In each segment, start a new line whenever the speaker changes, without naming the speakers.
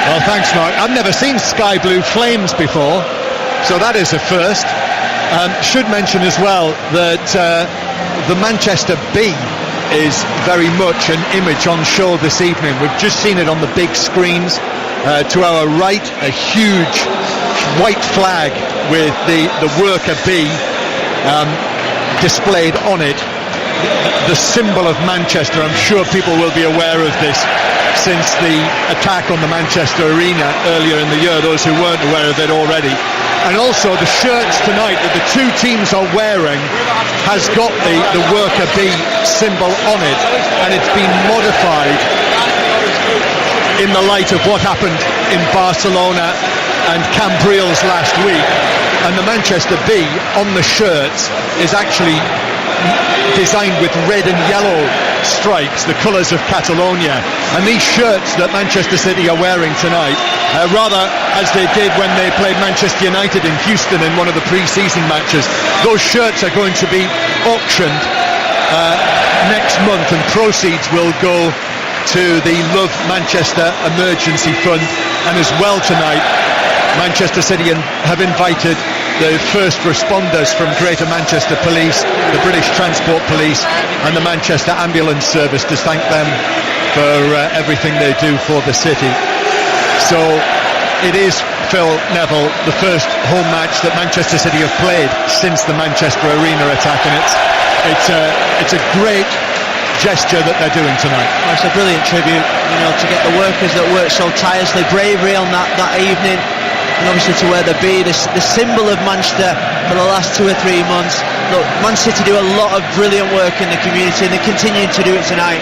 Well, thanks, Mark. I've never seen sky blue flames before, so that is a first. Should mention as well that the Manchester B is very much an image on show this evening. We've just seen it on the big screens. To our right, a huge white flag with the worker B displayed on it. The symbol of Manchester. I'm sure people will be aware of this since the attack on the Manchester Arena earlier in the year, those who weren't aware of it already. And also the shirts tonight that the two teams are wearing has got the worker B symbol on it, and it's been modified in the light of what happened in Barcelona and Cambrils last week. And the Manchester B on the shirts is actually designed with red and yellow stripes, the colours of Catalonia. And these shirts that Manchester City are wearing tonight, rather as they did when they played Manchester United in Houston in one of the pre-season matches, those shirts are going to be auctioned next month, and proceeds will go to the Love Manchester Emergency Fund. And as well tonight, Manchester City have invited the first responders from Greater Manchester Police, the British Transport Police and the Manchester Ambulance Service to thank them for everything they do for the city. So it is, Phil Neville, the first home match that Manchester City have played since the Manchester Arena attack, and it's a great gesture that they're doing tonight.
Well, it's a brilliant tribute, to get the workers that worked so tirelessly, bravery on that evening, and obviously to wear the B, the symbol of Manchester for the last 2 or 3 months. Look, Man City do a lot of brilliant work in the community, and they continue to do it tonight.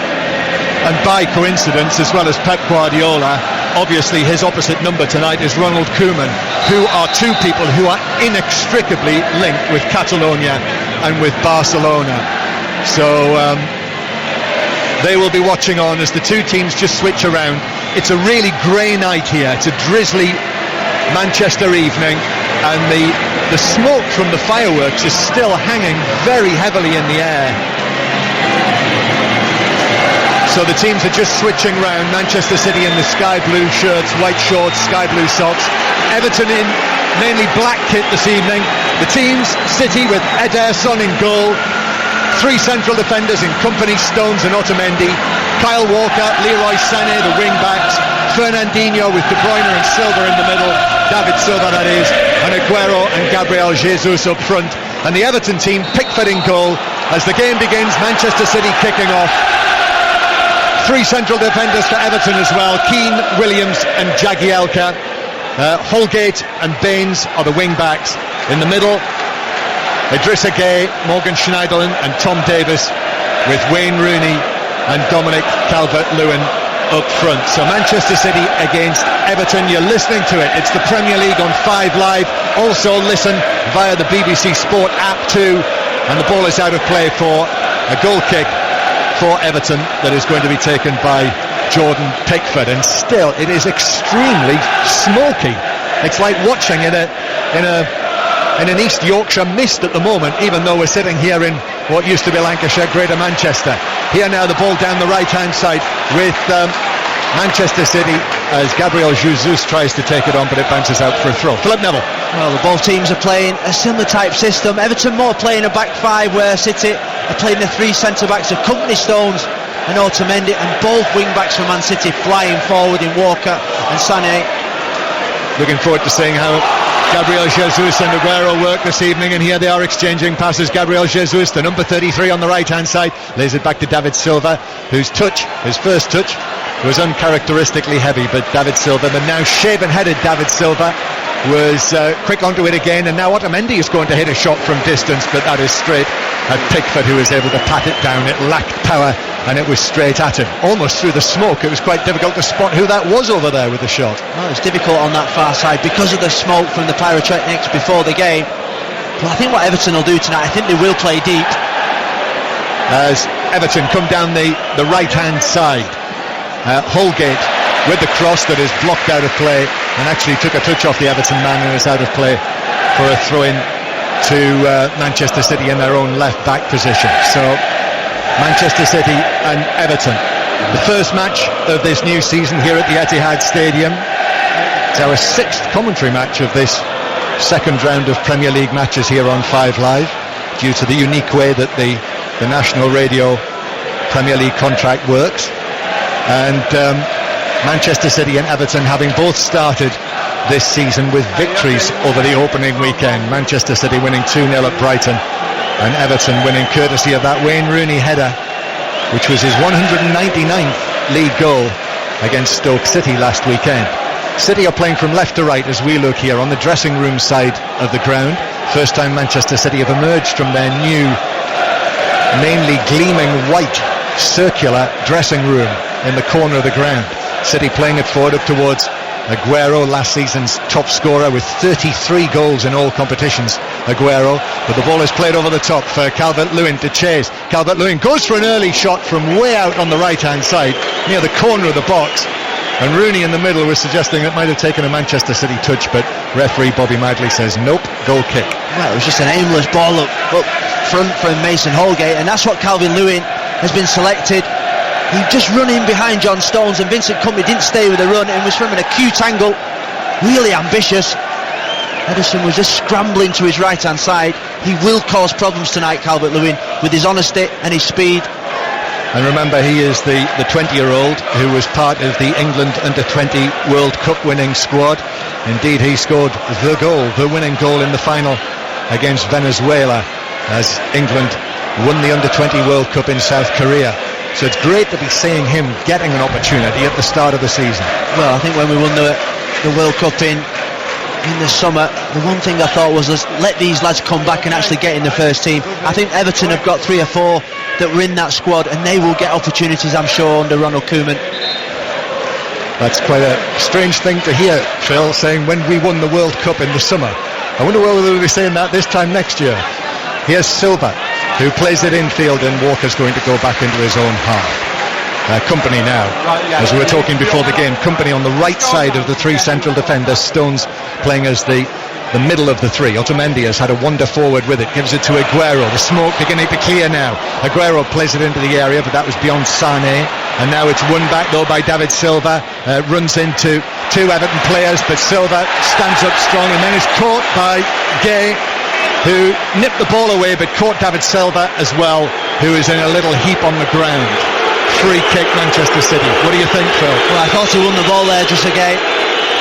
And by coincidence, as well as Pep Guardiola, obviously his opposite number tonight is Ronald Koeman, who are two people who are inextricably linked with Catalonia and with Barcelona. So they will be watching on as the two teams just switch around. It's a really grey night here. It's a drizzly Manchester evening, and the smoke from the fireworks is still hanging very heavily in the air. So the teams are just switching round. Manchester City in the sky blue shirts, white shorts, sky blue socks. Everton in mainly black kit this evening. The teams, City with Ederson in goal. 3 central defenders in Kompany, Stones and Otamendi. Kyle Walker, Leroy Sané, the wing-backs. Fernandinho with De Bruyne and Silva in the middle. David Silva, that is. And Aguero and Gabriel Jesus up front. And the Everton team, Pickford in goal. As the game begins, Manchester City kicking off. 3 central defenders for Everton as well. Keane, Williams and Jagielka. Holgate and Baines are the wing-backs. In the middle, Idrissa Gueye, Morgan Schneiderlin and Tom Davis, with Wayne Rooney and Dominic Calvert-Lewin up front. So Manchester City against Everton. You're listening to it. It's the Premier League on 5 Live. Also listen via the BBC Sport app too. And the ball is out of play for a goal kick for Everton that is going to be taken by Jordan Pickford. And still, it is extremely smoky. It's like watching in an East Yorkshire mist at the moment, even though we're sitting here in what used to be Lancashire, Greater Manchester. Here now the ball down the right-hand side with Manchester City as Gabriel Jesus tries to take it on, but it bounces out for a throw. Philip Neville.
Well, both teams are playing a similar type system. Everton more playing a back 5, where City are playing the 3 centre-backs of Kompany, Stones and Otamendi, and both wing-backs for Man City flying forward in Walker and Sané.
Looking forward to seeing how Gabriel Jesus and Aguero work this evening, and here they are exchanging passes. Gabriel Jesus, the number 33 on the right hand side, lays it back to David Silva, whose first touch was uncharacteristically heavy, but David Silva, the now shaven-headed David Silva, was quick onto it again, and now Otamendi is going to hit a shot from distance, but that is straight at Pickford, who was able to pat it down. It lacked power and it was straight at him, almost through the smoke. It was quite difficult to spot who that was over there with the shot.
Well, it's difficult on that far side because of the smoke from the pyrotechnics before the game. But I think what Everton will do tonight, I think they will play deep.
As Everton come down the right-hand side, Holgate with the cross that is blocked out of play and actually took a touch off the Everton man and is out of play for a throw-in to Manchester City in their own left-back position. So Manchester City and Everton, the first match of this new season here at the Etihad Stadium. It's our 6th commentary match of this second round of Premier League matches here on 5 Live, due to the unique way that the National Radio Premier League contract works. And Manchester City and Everton having both started this season with victories over the opening weekend. Manchester City winning 2-0 at Brighton, and Everton winning courtesy of that Wayne Rooney header, which was his 199th league goal against Stoke City last weekend. City are playing from left to right as we look here on the dressing room side of the ground. First time Manchester City have emerged from their new, mainly gleaming white circular dressing room in the corner of the ground. City playing it forward up towards Aguero, last season's top scorer with 33 goals in all competitions. Aguero, but the ball is played over the top for Calvert-Lewin to chase. Calvert-Lewin goes for an early shot from way out on the right hand side near the corner of the box, and Rooney in the middle was suggesting it might have taken a Manchester City touch, but referee Bobby Madley says nope, goal kick.
Well, it was just an aimless ball up front from Mason Holgate, and that's what Calvert-Lewin has been selected. He just run in behind John Stones, and Vincent Kompany didn't stay with the run and was from an acute angle, really ambitious. Ederson was just scrambling to his right hand side. He will cause problems tonight, Calvert-Lewin, with his honesty and his speed.
And remember, he is the 20-year-old who was part of the England Under-20 World Cup winning squad. Indeed, he scored the winning goal in the final against Venezuela as England won the Under-20 World Cup in South Korea. So it's great to be seeing him getting an opportunity at the start of the season.
Well, I think when we won the World Cup in the summer, the one thing I thought was, let these lads come back and actually get in the first team. I think Everton have got 3 or 4 that were in that squad, and they will get opportunities, I'm sure, under Ronald Koeman.
That's quite a strange thing to hear, Phil, saying when we won the World Cup in the summer. I wonder whether they'll be saying that this time next year. Here's Silva, who plays it infield, and Walker's going to go back into his own half. Kompany now, as we were talking before the game, Kompany on the right side of the 3 central defenders, Stones playing as the middle of the 3. Otamendi has had a wander forward with it, gives it to Aguero, the smoke beginning to clear now. Aguero plays it into the area, but that was beyond Sané, and now it's won back though by David Silva, runs into 2 Everton players, but Silva stands up strong and then is caught by Gay, who nipped the ball away but caught David Silva as well, who is in a little heap on the ground. Free kick, Manchester City. What do you think, Phil?
Well, I thought he won the ball there just again.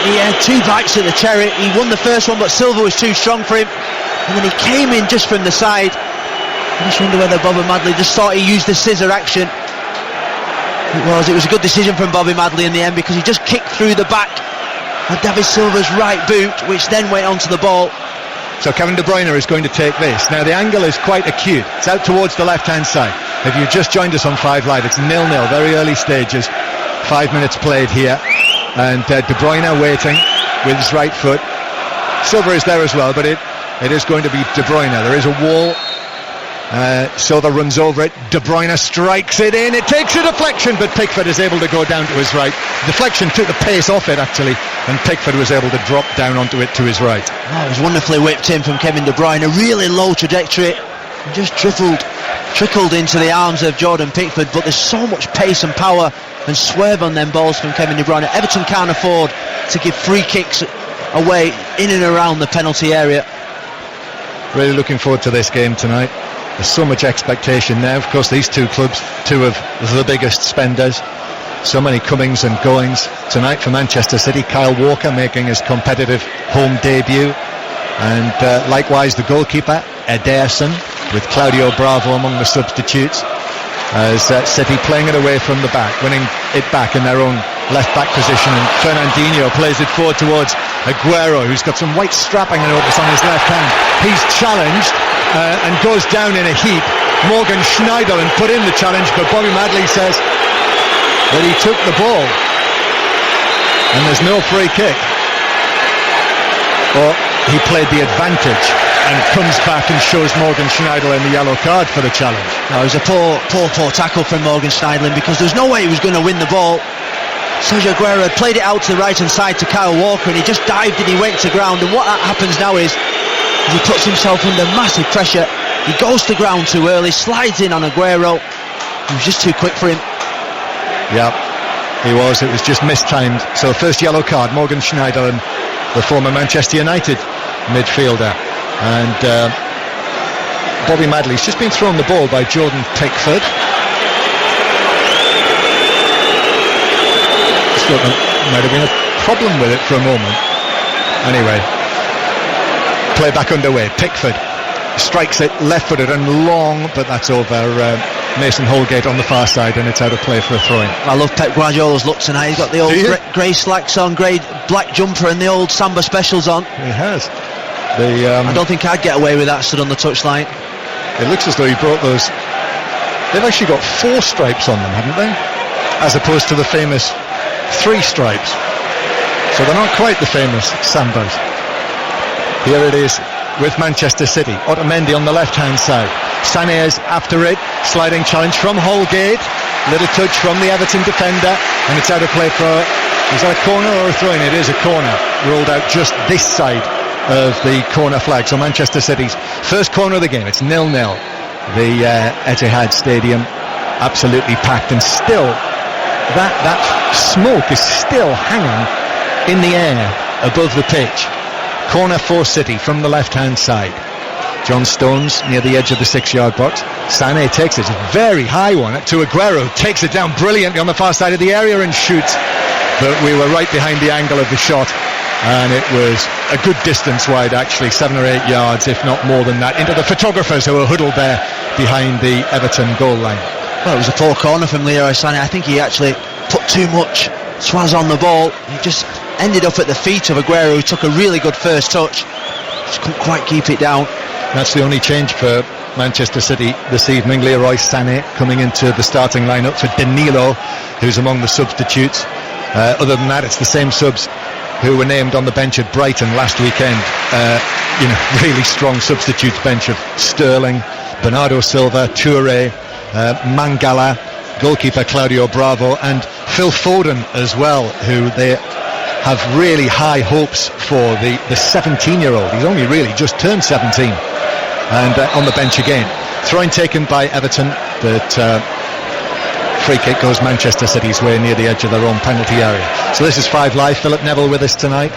He had 2 bites at the cherry. He won the first one, but Silva was too strong for him, and then he came in just from the side. I just wonder whether Bobby Madley just thought he used the scissor action. It was a good decision from Bobby Madley in the end, because he just kicked through the back of David Silva's right boot, which then went onto the ball.
So Kevin De Bruyne is going to take this. Now the angle is quite acute. It's out towards the left-hand side. If you've just joined us on 5 Live, it's 0-0, very early stages. 5 minutes played here. And De Bruyne waiting with his right foot. Silva is there as well, but it is going to be De Bruyne. There is a wall. Silva runs over it. De Bruyne strikes it in. It takes a deflection, but Pickford is able to go down to his right. Deflection took the pace off it, actually, and Pickford was able to drop down onto it to his right.
Oh, it was wonderfully whipped in from Kevin De Bruyne. A really low trajectory. And just trickled into the arms of Jordan Pickford, but there's so much pace and power and swerve on them balls from Kevin De Bruyne. Everton can't afford to give free kicks away in and around the penalty area.
Really looking forward to this game tonight. There's so much expectation now. Of course, these 2 clubs, 2 of the biggest spenders. So many comings and goings tonight for Manchester City. Kyle Walker making his competitive home debut, and likewise the goalkeeper Ederson, with Claudio Bravo among the substitutes, as City playing it away from the back, winning it back in their own left back position, and Fernandinho plays it forward towards Aguero, who's got some white strapping notice on his left hand. He's challenged and goes down in a heap. Morgan Schneiderlin put in the challenge, but Bobby Madley says that he took the ball and there's no free kick. Or he played the advantage and comes back and shows Morgan Schneiderlin the yellow card for the challenge.
No, it was a poor tackle from Morgan Schneiderlin, because there's no way he was going to win the ball. Sergio Aguero had played it out to the right hand side to Kyle Walker, and he just dived and he went to ground, and what happens now is he puts himself under massive pressure. He goes to ground too early, slides in on Aguero. He was just too quick for him.
Yeah, He was. It was just mistimed. So first yellow card, Morgan Schneider, and the former Manchester United midfielder. And Bobby Madley's just been thrown the ball by Jordan Pickford. Just thought there might have been a problem with it for a moment. Anyway, play back underway. Pickford strikes it left-footed and long, but that's over Mason Holgate on the far side, and it's out of play for a throw-in.
I love Pep Guardiola's look tonight. He's got the old grey slacks on, grey black jumper, and the old Samba specials on.
He has.
I don't think I'd get away with that stood on the touchline.
It looks as though he brought those. They've actually got 4 stripes on them, haven't they? As opposed to the famous 3 stripes. So they're not quite the famous Sambas. Here it is with Manchester City. Otamendi on the left-hand side. Sané is after it. Sliding challenge from Holgate. Little touch from the Everton defender, and it's out of play for. Is that a corner or a throw-in? It is a corner. Rolled out just this side of the corner flag. So Manchester City's first corner of the game. It's 0-0. The Etihad Stadium absolutely packed, and still that smoke is still hanging in the air above the pitch. Corner for City from the left-hand side. John Stones near the edge of the 6-yard box. Sané takes it, a very high one to Aguero, takes it down brilliantly on the far side of the area and shoots. But we were right behind the angle of the shot, and it was a good distance wide, actually, 7 or 8 yards, if not more than that, into the photographers who were huddled there behind the Everton goal line.
Well, it was a poor corner from Leroy Sané. I think he actually put too much swaz on the ball. He just ended up at the feet of Aguero, who took a really good first touch. Just couldn't quite keep it down.
That's the only change for Manchester City this evening. Leroy Sané coming into the starting lineup for Danilo, who's among the substitutes. Other than that, it's the same subs who were named on the bench at Brighton last weekend. Really strong substitutes bench of Sterling, Bernardo Silva, Touré, Mangala, goalkeeper Claudio Bravo, and Phil Foden as well, who they have really high hopes for. The 17-year-old, he's only really just turned 17, and on the bench again. Throw-in taken by Everton, but free kick goes Manchester City's way near the edge of their own penalty area. So this is 5 Live. Philip Neville with us tonight,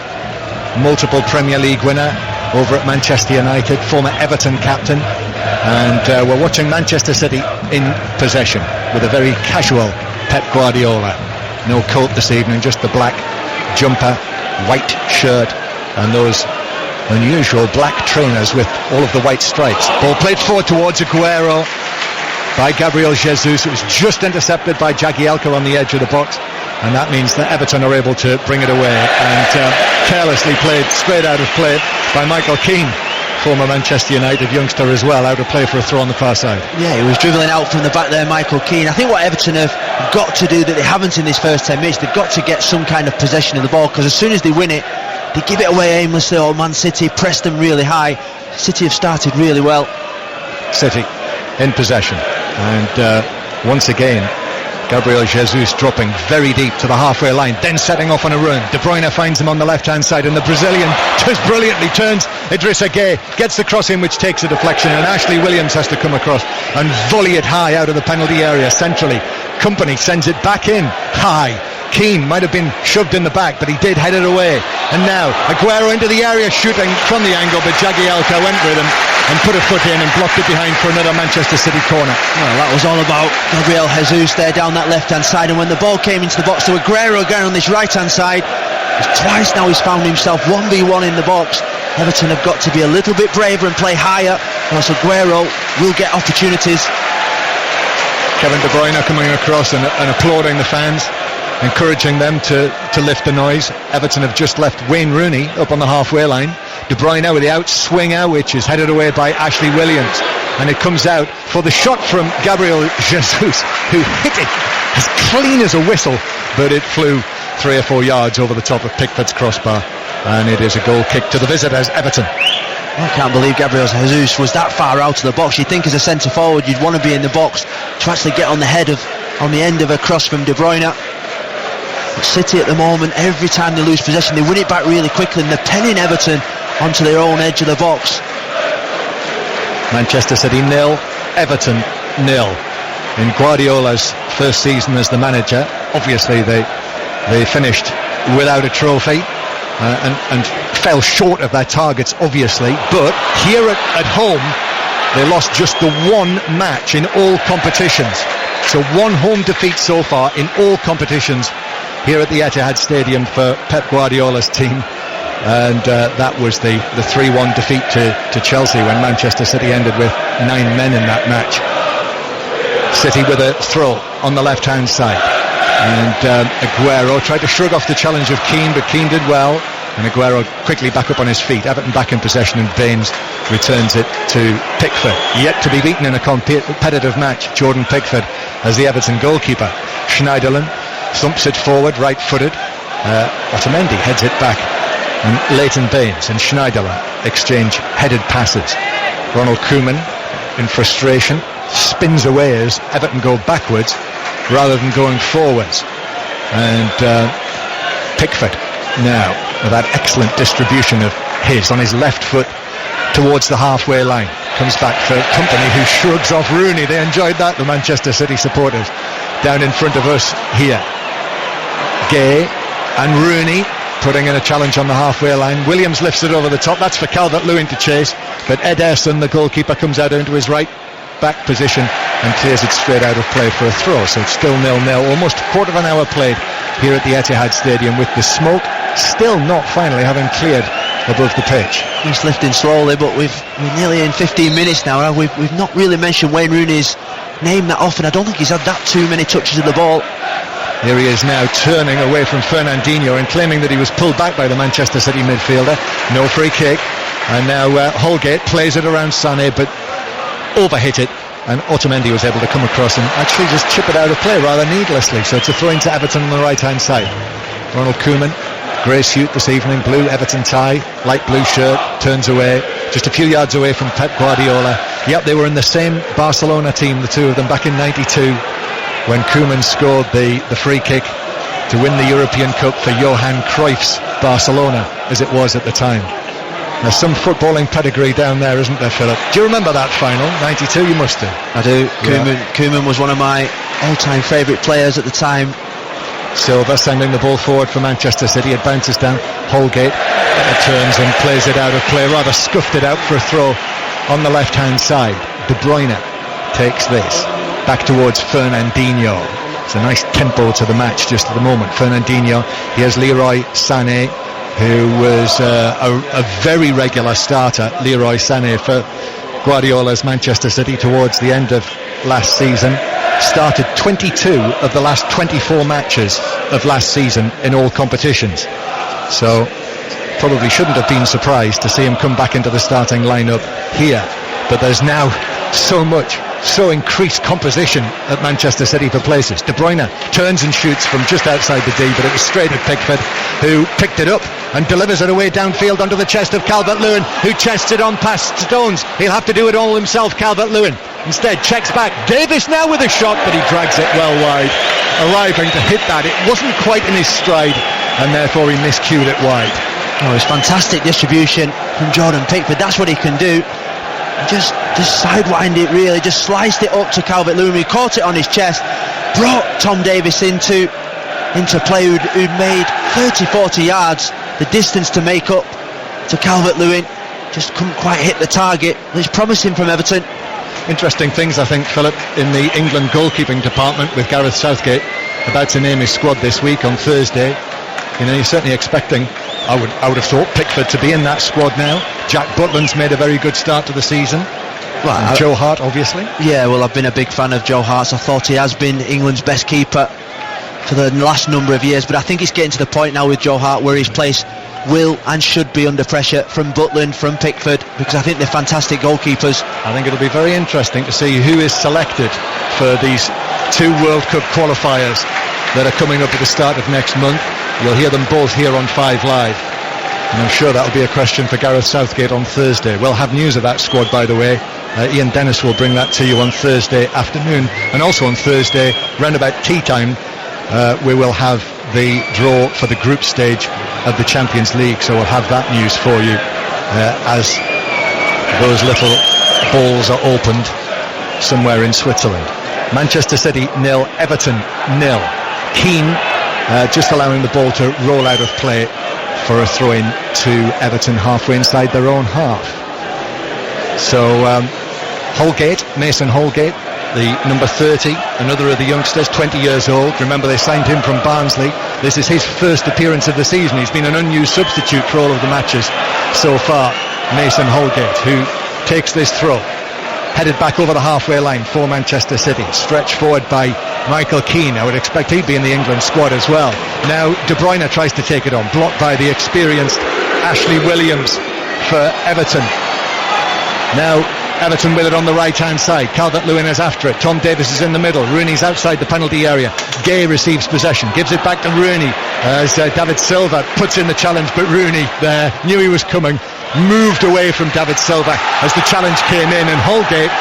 multiple Premier League winner over at Manchester United, former Everton captain, and we're watching Manchester City in possession with a very casual Pep Guardiola. No coat this evening, just the black jumper, white shirt, and those unusual black trainers with all of the white stripes. Ball played forward towards Aguero by Gabriel Jesus. It was just intercepted by Jagielka on the edge of the box, and that means that Everton are able to bring it away, and carelessly played straight out of play by Michael Keane, former Manchester United youngster as well, out of play for a throw on the far side. Yeah,
he was dribbling out from the back there, Michael Keane. I think what Everton have got to do that they haven't in this first 10 minutes, they've got to get some kind of possession of the ball, because as soon as they win it, they give it away aimlessly. Or Man City press them really high. City have started really well.
City in possession, and once again Gabriel Jesus dropping very deep to the halfway line, then setting off on a run. De Bruyne finds him on the left-hand side, and the Brazilian just brilliantly turns. Idrissa Gueye gets the cross in, which takes a deflection, and Ashley Williams has to come across and volley it high out of the penalty area centrally. Kompany sends it back in high. Keane might have been shoved in the back, but he did head it away. And now Aguero into the area, shooting from the angle, but Jagielka went with him and put a foot in and blocked it behind for another Manchester City corner.
Well, that was all about Gabriel Jesus there down that left-hand side, and when the ball came into the box to Aguero again on this right-hand side, twice now he's found himself 1v1 in the box. Everton have got to be a little bit braver and play higher, or else Aguero will get opportunities.
Kevin De Bruyne coming across and applauding the fans, encouraging them to lift the noise. Everton have just left Wayne Rooney up on the halfway line. De Bruyne with the out swinger, which is headed away by Ashley Williams, and it comes out for the shot from Gabriel Jesus, who hit it as clean as a whistle, but it flew 3 or 4 yards over the top of Pickford's crossbar, and it is a goal kick to the visitors, Everton.
I can't believe Gabriel Jesus was that far out of the box. You'd think as a centre forward you'd want to be in the box to actually get on the end of a cross from De Bruyne. But City at the moment, every time they lose possession, they win it back really quickly, and they're penning Everton onto their own edge of the box.
Manchester City 0, Everton 0. In Guardiola's first season as the manager, obviously they finished without a trophy and fell short of their targets, obviously. But here at home, they lost just the one match in all competitions. So one home defeat so far in all competitions here at the Etihad Stadium for Pep Guardiola's team. And that was the 3-1 defeat to Chelsea, when Manchester City ended with 9 men in that match. City with a throw on the left-hand side. And Aguero tried to shrug off the challenge of Keane, but Keane did well. And Aguero quickly back up on his feet. Everton back in possession, and Baines returns it to Pickford. Yet to be beaten in a competitive match, Jordan Pickford as the Everton goalkeeper. Schneiderlin thumps it forward, right-footed. Otamendi heads it back. And Leighton Baines and Schneiderlin exchange headed passes. Ronald Koeman, in frustration, spins away as Everton go backwards rather than going forwards. And Pickford now, with that excellent distribution of his on his left foot towards the halfway line, comes back for company, who shrugs off Rooney. They enjoyed that, the Manchester City supporters, down in front of us here. Gay and Rooney putting in a challenge on the halfway line. Williams lifts it over the top. That's for Calvert-Lewin to chase, but Ederson, the goalkeeper, comes out into his right back position and clears it straight out of play for a throw. So it's still 0-0, almost a quarter of an hour played here at the Etihad Stadium, with the smoke still not finally having cleared above the pitch.
He's lifting slowly, but we're nearly in 15 minutes now. We've not really mentioned Wayne Rooney's name that often. I don't think he's had that too many touches of the ball.
Here he is now, turning away from Fernandinho and claiming that he was pulled back by the Manchester City midfielder. No free kick. And now Holgate plays it around Sané, but overhit it, and Otamendi was able to come across and actually just chip it out of play rather needlessly. So it's a throw into Everton on the right-hand side. Ronald Koeman, grey suit this evening, blue Everton tie, light blue shirt, turns away, just a few yards away from Pep Guardiola. Yep, they were in the same Barcelona team, the two of them, back in '92, when Koeman scored the free kick to win the European Cup for Johan Cruyff's Barcelona, as it was at the time. There's some footballing pedigree down there, isn't there, Philip? Do you remember that final, '92? You must do.
I do. Koeman was one of my all-time favourite players at the time.
Silva sending the ball forward for Manchester City. It bounces down. Holgate turns and plays it out of play, rather scuffed it out for a throw on the left-hand side. De Bruyne takes this back towards Fernandinho. It's a nice tempo to the match just at the moment. Fernandinho, here's Leroy Sané, who was a very regular starter, Leroy Sané, for Guardiola's Manchester City towards the end of last season. Started 22 of the last 24 matches of last season in all competitions. So probably shouldn't have been surprised to see him come back into the starting lineup here. But there's now so increased composition at Manchester City for places. De Bruyne turns and shoots from just outside the D, but it was straight at Pickford, who picked it up and delivers it away downfield onto the chest of Calvert-Lewin, who chests it on past Stones. He'll have to do it all himself, Calvert-Lewin. Instead, checks back. Davis now with a shot, but he drags it well wide, arriving to hit that. It wasn't quite in his stride, and therefore he miscued it wide.
Oh, it's fantastic distribution from Jordan Pickford. That's what he can do. Just sidewind it, really, just sliced it up to Calvert-Lewin. He caught it on his chest, brought Tom Davis into play, who'd made 30-40 yards, the distance to make up to Calvert-Lewin. Just couldn't quite hit the target. It's promising from Everton.
Interesting things, I think, Philip, in the England goalkeeping department, with Gareth Southgate about to name his squad this week on Thursday. You know, you're certainly expecting, I would have thought, Pickford to be in that squad now. Jack Butland's made a very good start to the season. Well, Joe Hart, obviously. Yeah,
well, I've been a big fan of Joe Hart. I thought he has been England's best keeper for the last number of years, but I think it's getting to the point now with Joe Hart where his place will and should be under pressure from Butland, from Pickford, because I think they're fantastic goalkeepers.
I think it'll be very interesting to see who is selected for these two World Cup qualifiers that are coming up at the start of next month. You'll hear them both here on 5 Live, and I'm sure that'll be a question for Gareth Southgate on Thursday. We'll have news of that squad, by the way. Ian Dennis will bring that to you on Thursday afternoon, and also on Thursday round about tea time we will have the draw for the group stage of the Champions League, so we'll have that news for you as those little balls are opened somewhere in Switzerland. Manchester City 0, Everton 0. Keane just allowing the ball to roll out of play for a throw-in to Everton halfway inside their own half. So Holgate, Mason Holgate, the number 30, another of the youngsters, 20 years old. Remember, they signed him from Barnsley. This is his first appearance of the season. He's been an unused substitute for all of the matches so far. Mason Holgate, who takes this throw, headed back over the halfway line for Manchester City, stretched forward by Michael Keane. I would expect he'd be in the England squad as well. Now De Bruyne tries to take it on, blocked by the experienced Ashley Williams for Everton. Now Everton with it on the right hand side. Calvert-Lewin is after it. Tom Davies is in the middle. Rooney's outside the penalty area. Gay receives possession, gives it back to Rooney as David Silva puts in the challenge, but Rooney there knew he was coming, moved away from David Silva as the challenge came in, and Holgate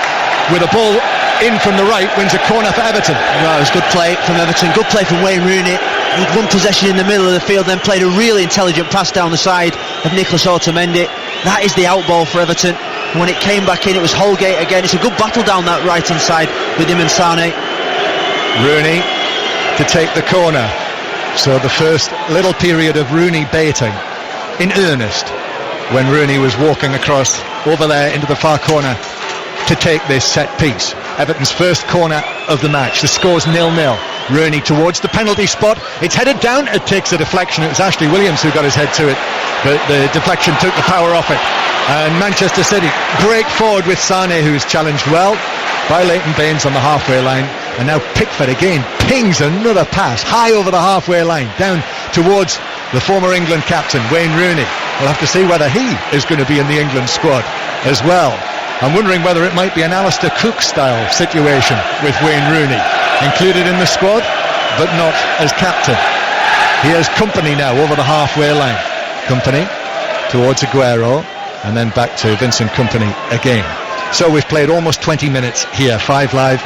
with a ball in from the right wins a corner for Everton.
Well, it was good play from Everton, good play from Wayne Rooney. He'd won possession in the middle of the field, then played a really intelligent pass down the side of Nicholas Otamendi. That is the outball for Everton. When it came back in, it was Holgate again. It's a good battle down that right hand side with him and Sane.
Rooney to take the corner. So the first little period of Rooney baiting in earnest, when Rooney was walking across over there into the far corner to take this set piece. Everton's first corner of the match. The score's 0-0. Rooney towards the penalty spot. It's headed down. It takes a deflection. It was Ashley Williams who got his head to it, but the deflection took the power off it. And Manchester City break forward with Sane, who's challenged well by Leighton Baines on the halfway line. And now Pickford again pings another pass high over the halfway line, down towards the former England captain, Wayne Rooney. We'll have to see whether he is going to be in the England squad as well. I'm wondering whether it might be an Alistair Cook style situation with Wayne Rooney included in the squad, but not as captain. He has Kompany now over the halfway line. Kompany towards Aguero, and then back to Vincent Kompany again. So we've played almost 20 minutes here, 5 Live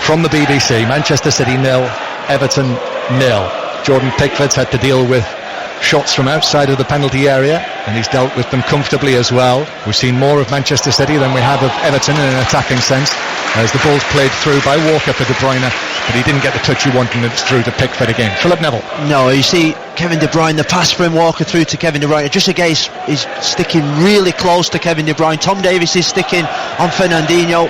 from the BBC. Manchester City 0, Everton 0. Jordan Pickford's had to deal with shots from outside of the penalty area, and he's dealt with them comfortably as well. We've seen more of Manchester City than we have of Everton in an attacking sense, as the ball's played through by Walker for De Bruyne, but he didn't get the touch he wanted, and it's through to Pickford again. Philip Neville.
No, you see Kevin De Bruyne, the pass from Walker through to Kevin De Bruyne, just again is sticking really close to Kevin De Bruyne. Tom Davies is sticking on Fernandinho.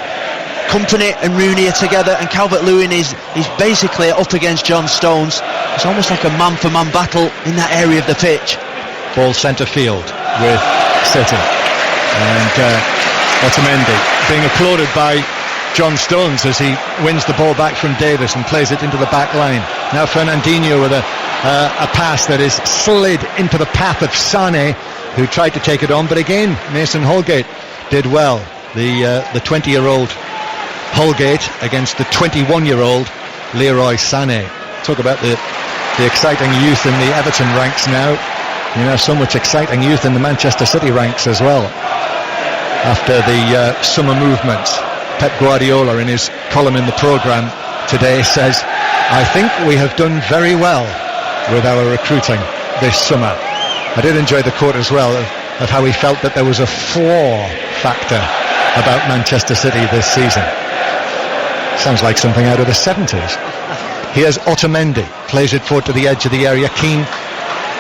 Kompany and Rooney are together, and Calvert-Lewin is basically up against John Stones. It's almost like a man-for-man battle in that area of the pitch.
Ball centre field with City, and Otamendi being applauded by John Stones as he wins the ball back from Davis and plays it into the back line. Now Fernandinho with a pass that is slid into the path of Sane, who tried to take it on, but again Mason Holgate did well. The 20-year-old Holgate against the 21-year-old Leroy Sané. Talk about the exciting youth in the Everton ranks now. You know, so much exciting youth in the Manchester City ranks as well. After the summer movements, Pep Guardiola in his column in the programme today says, I think we have done very well with our recruiting this summer. I did enjoy the quote as well of how he felt that there was a flaw factor about Manchester City this season. Sounds like something out of the 70s. Here's Otamendi, plays it forward to the edge of the area. Keane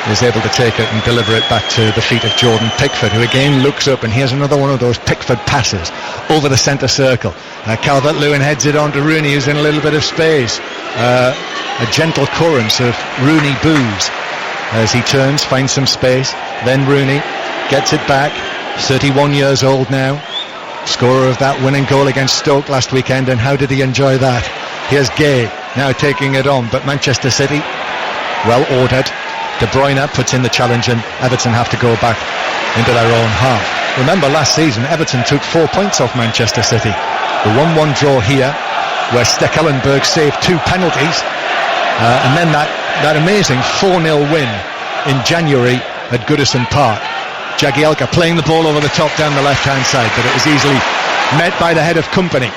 is able to take it and deliver it back to the feet of Jordan Pickford, who again looks up, and here's another one of those Pickford passes over the centre circle. Calvert-Lewin heads it on to Rooney, who's in a little bit of space. A gentle chorus of Rooney boos as he turns, finds some space. Then Rooney gets it back, 31 years old now, scorer of that winning goal against Stoke last weekend, and how did he enjoy that? Here's Gay now taking it on, but Manchester City well ordered. De Bruyne puts in the challenge, and Everton have to go back into their own half. Remember last season Everton took 4 points off Manchester City. The 1-1 draw here, where Stekelenburg saved 2 penalties, and then that amazing 4-0 win in January at Goodison Park. Jagielka playing the ball over the top down the left hand side, but it was easily met by the head of Kompany,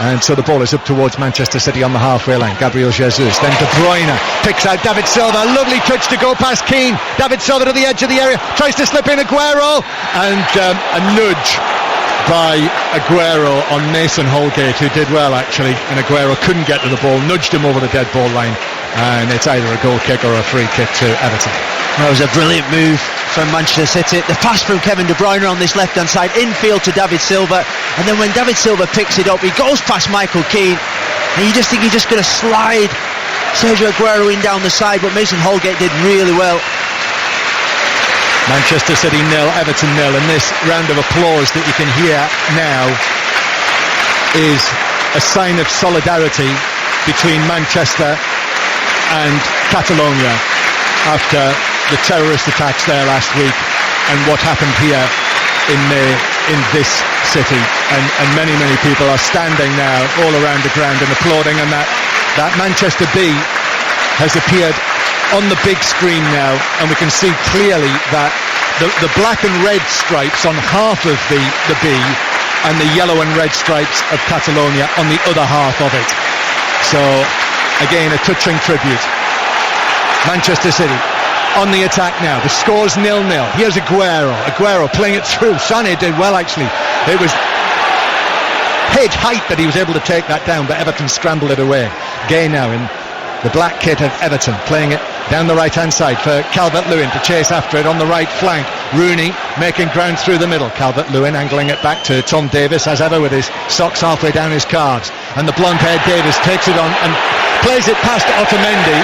and so the ball is up towards Manchester City on the halfway line. Gabriel Jesus, then De Bruyne picks out David Silva, lovely touch to go past Keane. David Silva to the edge of the area, tries to slip in Aguero, and a nudge by Aguero on Mason Holgate, who did well actually, and Aguero couldn't get to the ball, nudged him over the dead ball line, and it's either a goal kick or a free kick to Everton.
That was a brilliant move from Manchester City. The pass from Kevin De Bruyne on this left-hand side, infield to David Silva, and then when David Silva picks it up, he goes past Michael Keane, and you just think he's just going to slide Sergio Aguero in down the side, but Mason Holgate did really well.
Manchester City 0, Everton 0, and this round of applause that you can hear now is a sign of solidarity between Manchester and Catalonia after the terrorist attacks there last week and what happened here in this city, and many people are standing now all around the ground and applauding, and that Manchester B has appeared on the big screen now, and we can see clearly that the black and red stripes on half of the B and the yellow and red stripes of Catalonia on the other half of it. So again, a touching tribute. Manchester City on the attack now. The score's 0-0. Here's Aguero playing it through. Sané did well, actually. It was head height that he was able to take that down, but Everton scrambled it away. Gay now in the black kit of Everton, playing it down the right hand side for Calvert-Lewin to chase after it on the right flank. Rooney making ground through the middle. Calvert-Lewin angling it back to Tom Davies, as ever, with his socks halfway down his calves, and the blonde-haired Davies takes it on and plays it past Otamendi,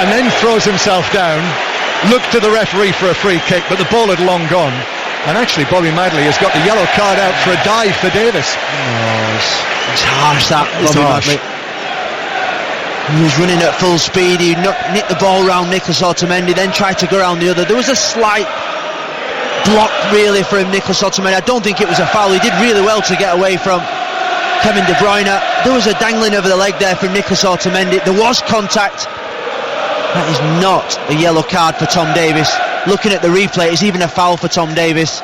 and then throws himself down. Looked to the referee for a free kick, but the ball had long gone, and actually Bobby Madley has got the yellow card out for a dive for Davies.
It's harsh, that Bobby Madley. He was running at full speed. He nicked the ball round Nicholas Otamendi, then tried to go around the other. There was a slight block really from Nicholas Otamendi. I don't think it was a foul. He did really well to get away from Kevin De Bruyne. There was a dangling over the leg there from Nicholas Otamendi. There was contact. That is not a yellow card for Tom Davies. Looking at the replay, it's even a foul for Tom Davies.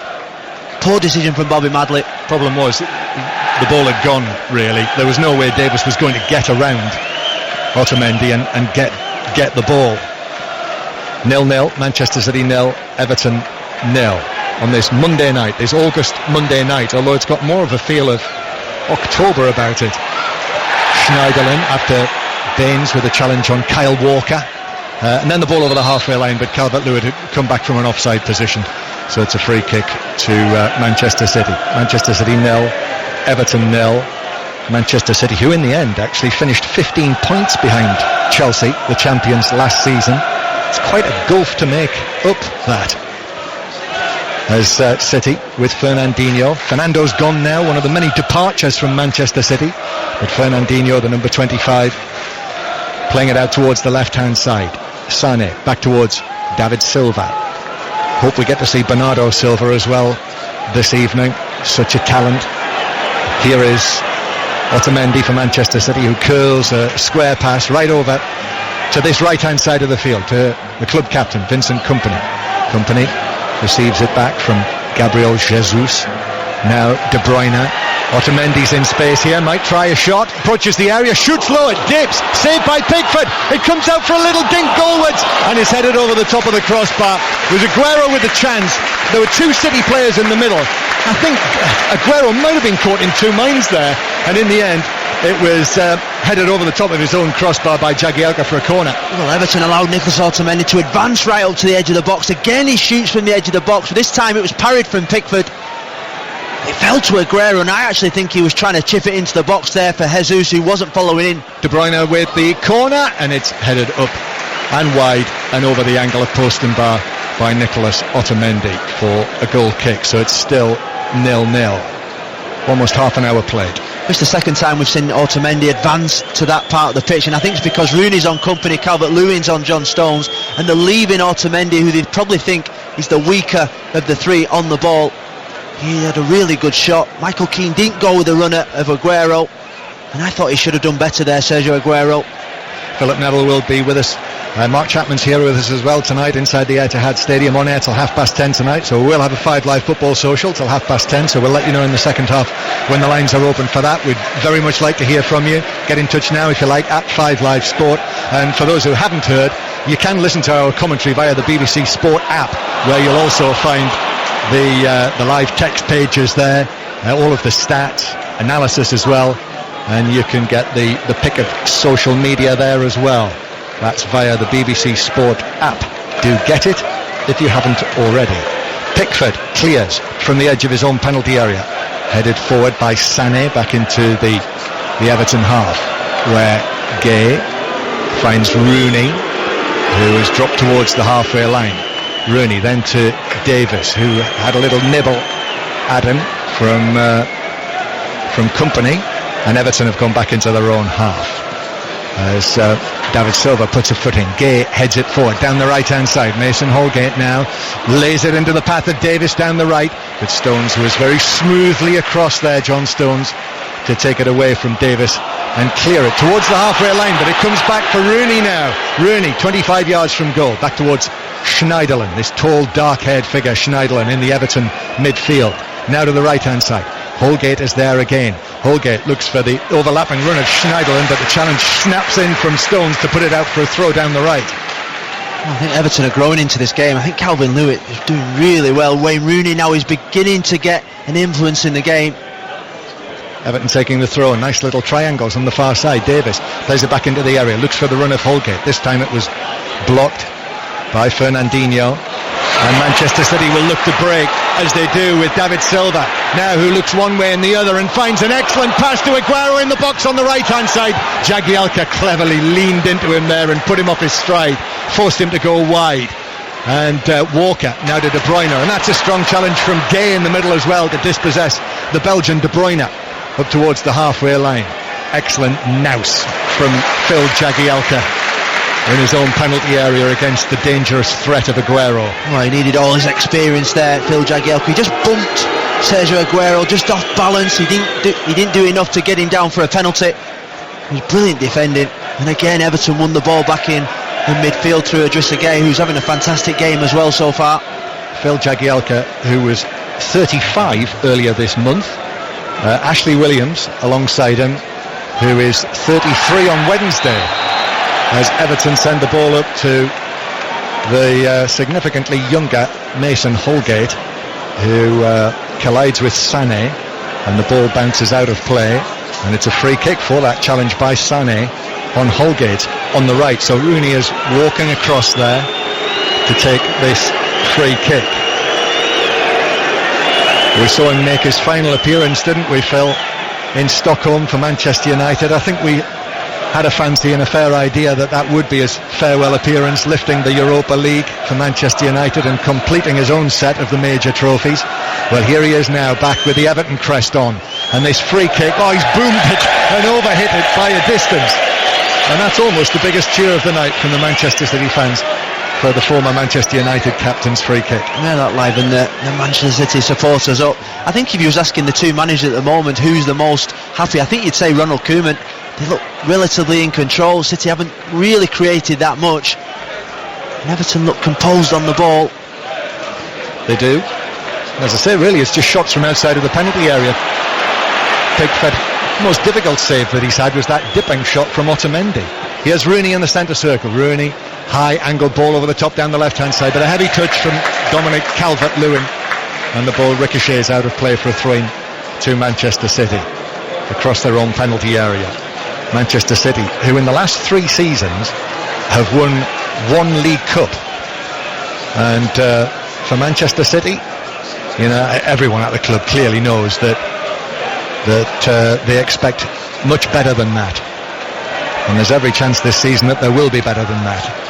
Poor decision from Bobby Madley.
Problem was, the ball had gone, really. There was no way Davies was going to get around Otamendi and get the ball. 0-0, Manchester City 0, Everton 0 on this Monday night, this August Monday night, although it's got more of a feel of October about it. Schneiderlin after Baines with a challenge on Kyle Walker, and then the ball over the halfway line, but Calvert-Lewin had come back from an offside position, so it's a free kick to Manchester City. Manchester City 0, Everton 0. Manchester City, who in the end actually finished 15 points behind Chelsea, the champions, last season. It's quite a gulf to make up that. As City with Fernandinho. Fernando's gone now, one of the many departures from Manchester City. But Fernandinho, the number 25, playing it out towards the left-hand side. Sané back towards David Silva. Hope we get to see Bernardo Silva as well this evening. Such a talent. Here is Otamendi for Manchester City, who curls a square pass right over to this right-hand side of the field to the club captain, Vincent Kompany. Kompany receives it back from Gabriel Jesus. Now De Bruyne. Otamendi's in space here, might try a shot, approaches the area, shoots low, it dips, saved by Pickford. It comes out for a little dink goalwards and is headed over the top of the crossbar. It was Aguero with the chance. There were two City players in the middle. I think Aguero might have been caught in two minds there, and in the end it was headed over the top of his own crossbar by Jagielka for a corner.
Well, Everton allowed Nicholas Otamendi to advance right up to the edge of the box. Again he shoots from the edge of the box, but this time it was parried from Pickford. It fell to Aguero, and I actually think he was trying to chip it into the box there for Jesus, who wasn't following in.
De Bruyne with the corner, and it's headed up and wide and over the angle of post and bar by Nicholas Otamendi for a goal kick. So it's still 0-0. Almost half an hour played.
It's the second time we've seen Otamendi advance to that part of the pitch, and I think it's because Rooney's on Kompany, Calvert-Lewin's on John Stones, and they're leaving Otamendi, who they'd probably think is the weaker of the three, on the ball. He had a really good shot. Michael Keane didn't go with the runner of Aguero, and I thought he should have done better there, Sergio Aguero.
Philip Neville will be with us. Mark Chapman's here with us as well tonight inside the Etihad Stadium, on air till 10:30 tonight. So we'll have a 5 Live football social till 10:30. So we'll let you know in the second half when the lines are open for that. We'd very much like to hear from you. Get in touch now if you like at 5 Live Sport. And for those who haven't heard, you can listen to our commentary via the BBC Sport app, where you'll also find the live text pages there, all of the stats, analysis as well. and you can get the pick of social media there as well. That's via the BBC Sport app. Do get it if you haven't already. Pickford clears from the edge of his own penalty area, headed forward by Sané back into the Everton half, where Gay finds Rooney, who has dropped towards the halfway line. Rooney then to Davis, who had a little nibble at him from Company, and Everton have gone back into their own half as David Silva puts a foot in. Gay heads it forward down the right hand side. Mason Holgate now lays it into the path of Davis down the right, but Stones was very smoothly across there, John Stones, to take it away from Davis and clear it towards the halfway line, but it comes back for Rooney now. Rooney 25 yards from goal, back towards Schneiderlin, this tall dark-haired figure Schneiderlin in the Everton midfield. Now to the right hand side, Holgate is there again. Holgate looks for the overlapping run of Schneiderlin, but the challenge snaps in from Stones to put it out for a throw down the right.
I think Everton are growing into this game. I think Calvert-Lewin is doing really well. Wayne Rooney now is beginning to get an influence in the game.
Everton taking the throw, nice little triangles on the far side. Davis plays it back into the area, looks for the run of Holgate. This time it was blocked by Fernandinho, and Manchester City will look to break, as they do with David Silva now, who looks one way and the other and finds an excellent pass to Aguero in the box on the right hand side. Jagielka cleverly leaned into him there and put him off his stride, forced him to go wide. And Walker now to De Bruyne, and that's a strong challenge from Gay in the middle as well to dispossess the Belgian De Bruyne up towards the halfway line. Excellent nous from Phil Jagielka in his own penalty area against the dangerous threat of Aguero.
Well, he needed all his experience there, Phil Jagielka. He just bumped Sergio Aguero just off balance. He didn't do enough to get him down for a penalty. It was brilliant defending, and again Everton won the ball back in midfield through Idrissa Gueye, who's having a fantastic game as well so far.
Phil Jagielka, who was 35 earlier this month. Ashley Williams alongside him, who is 33 on Wednesday, as Everton send the ball up to the significantly younger Mason Holgate, who collides with Sané, and the ball bounces out of play, and it's a free kick for that challenge by Sané on Holgate on the right. So Rooney is walking across there to take this free kick. We saw him make his final appearance, didn't we, Phil, in Stockholm for Manchester United. I think we had a fancy and a fair idea that would be his farewell appearance, lifting the Europa League for Manchester United and completing his own set of the major trophies. Well, here he is now, back with the Everton crest on, and this free kick, he's boomed it and overhit it by a distance, and that's almost the biggest cheer of the night from the Manchester City fans for the former Manchester United captain's free kick.
Yeah, that livened the Manchester City supporters up. I think if you was asking the two managers at the moment who's the most happy, I think you'd say Ronald Koeman. They look relatively in control. City haven't really created that much, and Everton look composed on the ball.
They do. As I say, really it's just shots from outside of the penalty area. Pickford, the most difficult save that he's had was that dipping shot from Otamendi. He has Rooney in the centre circle. Rooney, high angled ball over the top down the left hand side, but a heavy touch from Dominic Calvert-Lewin, and the ball ricochets out of play for a throw-in to Manchester City across their own penalty area. Manchester City, who in the last 3 seasons have won 1 League Cup, and for Manchester City, you know, everyone at the club clearly knows that they expect much better than that, and there's every chance this season that there will be better than that.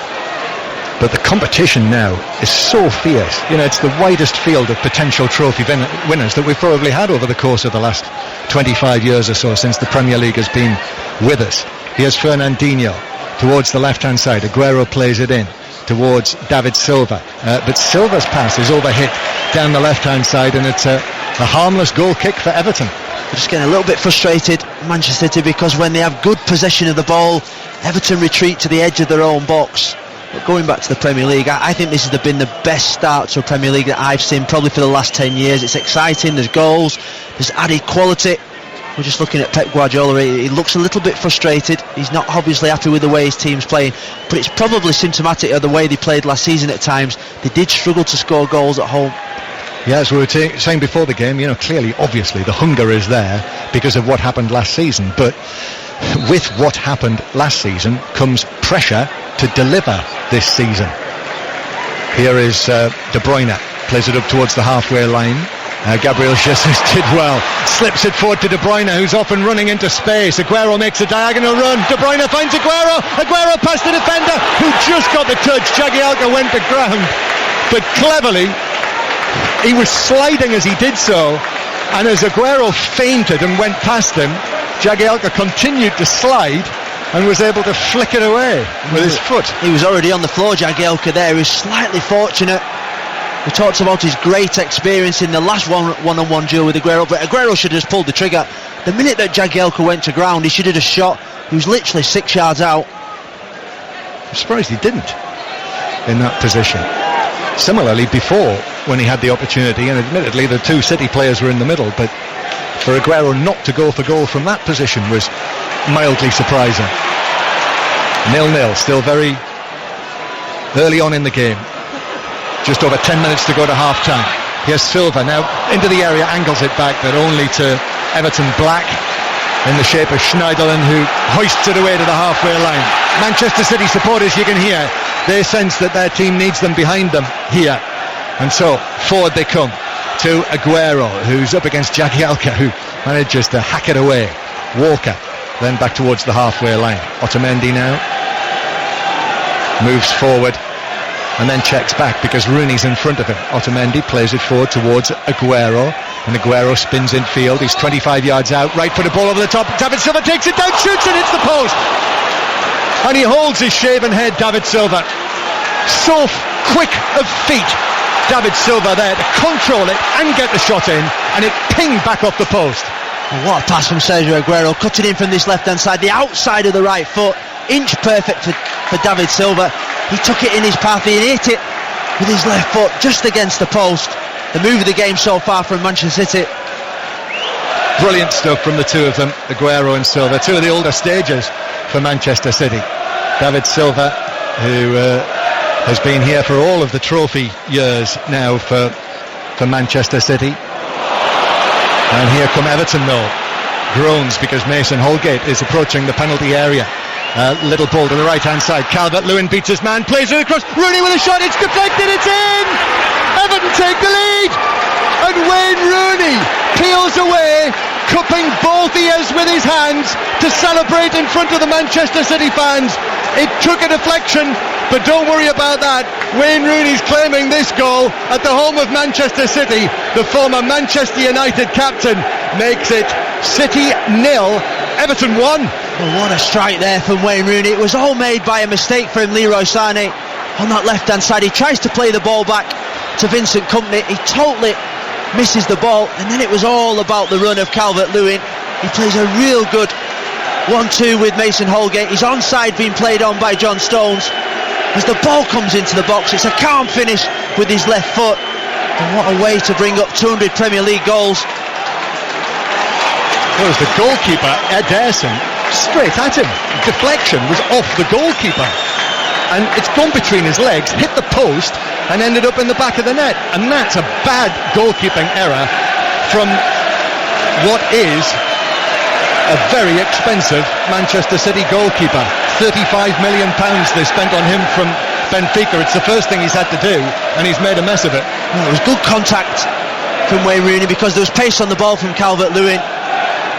But the competition now is so fierce. You know, it's the widest field of potential trophy winners that we've probably had over the course of the last 25 years or so, since the Premier League has been with us. Here's Fernandinho towards the left-hand side. Aguero plays it in towards David Silva. But Silva's pass is overhit down the left-hand side, and it's a harmless goal kick for Everton.
They're just getting a little bit frustrated, Manchester City, because when they have good possession of the ball, Everton retreat to the edge of their own box. But going back to the Premier League, I think this has been the best start to a Premier League that I've seen probably for the last 10 years. It's exciting, there's goals, there's added quality. We're just looking at Pep Guardiola. He looks a little bit frustrated. He's not obviously happy with the way his team's playing, but it's probably symptomatic of the way they played last season at times. They did struggle to score goals at home.
Yeah, as we were saying before the game, clearly, obviously, the hunger is there because of what happened last season. But with what happened last season comes pressure to deliver this season. Here is De Bruyne, plays it up towards the halfway line. Gabriel Jesus did well, slips it forward to De Bruyne, who's off and running into space. Aguero makes a diagonal run. De Bruyne finds Aguero past the defender, who just got the touch. Jagielka went to ground, but cleverly he was sliding as he did so, and as Aguero fainted and went past him, Jagielka continued to slide and was able to flick it away with his foot.
He was already on the floor, Jagielka there. He was slightly fortunate. We talked about his great experience in the last one-on-one duel with Aguero, but Aguero should have just pulled the trigger. The minute that Jagielka went to ground, he should have just shot. He was literally 6 yards out.
I'm surprised he didn't in that position. Similarly, before, when he had the opportunity, and admittedly the two City players were in the middle, but for Aguero not to go for goal from that position was mildly surprising. 0-0, still very early on in the game. Just over 10 minutes to go to half-time. Here's Silva now into the area, angles it back, but only to Everton Black in the shape of Schneiderlin, who hoists it away to the halfway line. Manchester City supporters, you can hear, they sense that their team needs them behind them here. And so, forward they come to Aguero, who's up against Jagielka, who manages to hack it away. Walker, then back towards the halfway line. Otamendi now moves forward and then checks back because Rooney's in front of him. Otamendi plays it forward towards Aguero, and Aguero spins in field. He's 25 yards out, right foot, a ball over the top. David Silva takes it down, shoots it, hits the post, and he holds his shaven head, David Silva. So quick of feet, David Silva there to control it and get the shot in, and it pinged back off the post.
What a pass from Sergio Aguero, cutting in from this left-hand side, the outside of the right foot, inch perfect for David Silva. He took it in his path, he hit it with his left foot just against the post. The move of the game so far from Manchester City.
Brilliant stuff from the two of them, Aguero and Silva, two of the older stages for Manchester City. David Silva, who has been here for all of the trophy years now for Manchester City. And here come Everton though. Groans because Mason Holgate is approaching the penalty area. Little ball to the right hand side. Calvert-Lewin beats his man, plays it across. Rooney with a shot, it's deflected, it's in! Everton take the lead! And Wayne Rooney peels away, cupping both ears with his hands to celebrate in front of the Manchester City fans. It took a deflection, but don't worry about that. Wayne Rooney's claiming this goal at the home of Manchester City. The former Manchester United captain makes it City 0, Everton 1.
Well, what a strike there from Wayne Rooney. It was all made by a mistake from Leroy Sané on that left-hand side. He tries to play the ball back to Vincent Kompany. He totally misses the ball, and then it was all about the run of Calvert-Lewin. He plays a real good 1-2 with Mason Holgate. He's onside being played on by John Stones. As the ball comes into the box, it's a calm finish with his left foot. And what a way to bring up 200 Premier League goals.
Well, it was the goalkeeper, Ederson, straight at him. Deflection was off the goalkeeper, and it's gone between his legs, hit the post and ended up in the back of the net. And that's a bad goalkeeping error from what is a very expensive Manchester City goalkeeper. £35 million they spent on him from Benfica. It's the first thing he's had to do, and he's made a mess of it.
Well, it was good contact from Wayne Rooney because there was pace on the ball from Calvert-Lewin.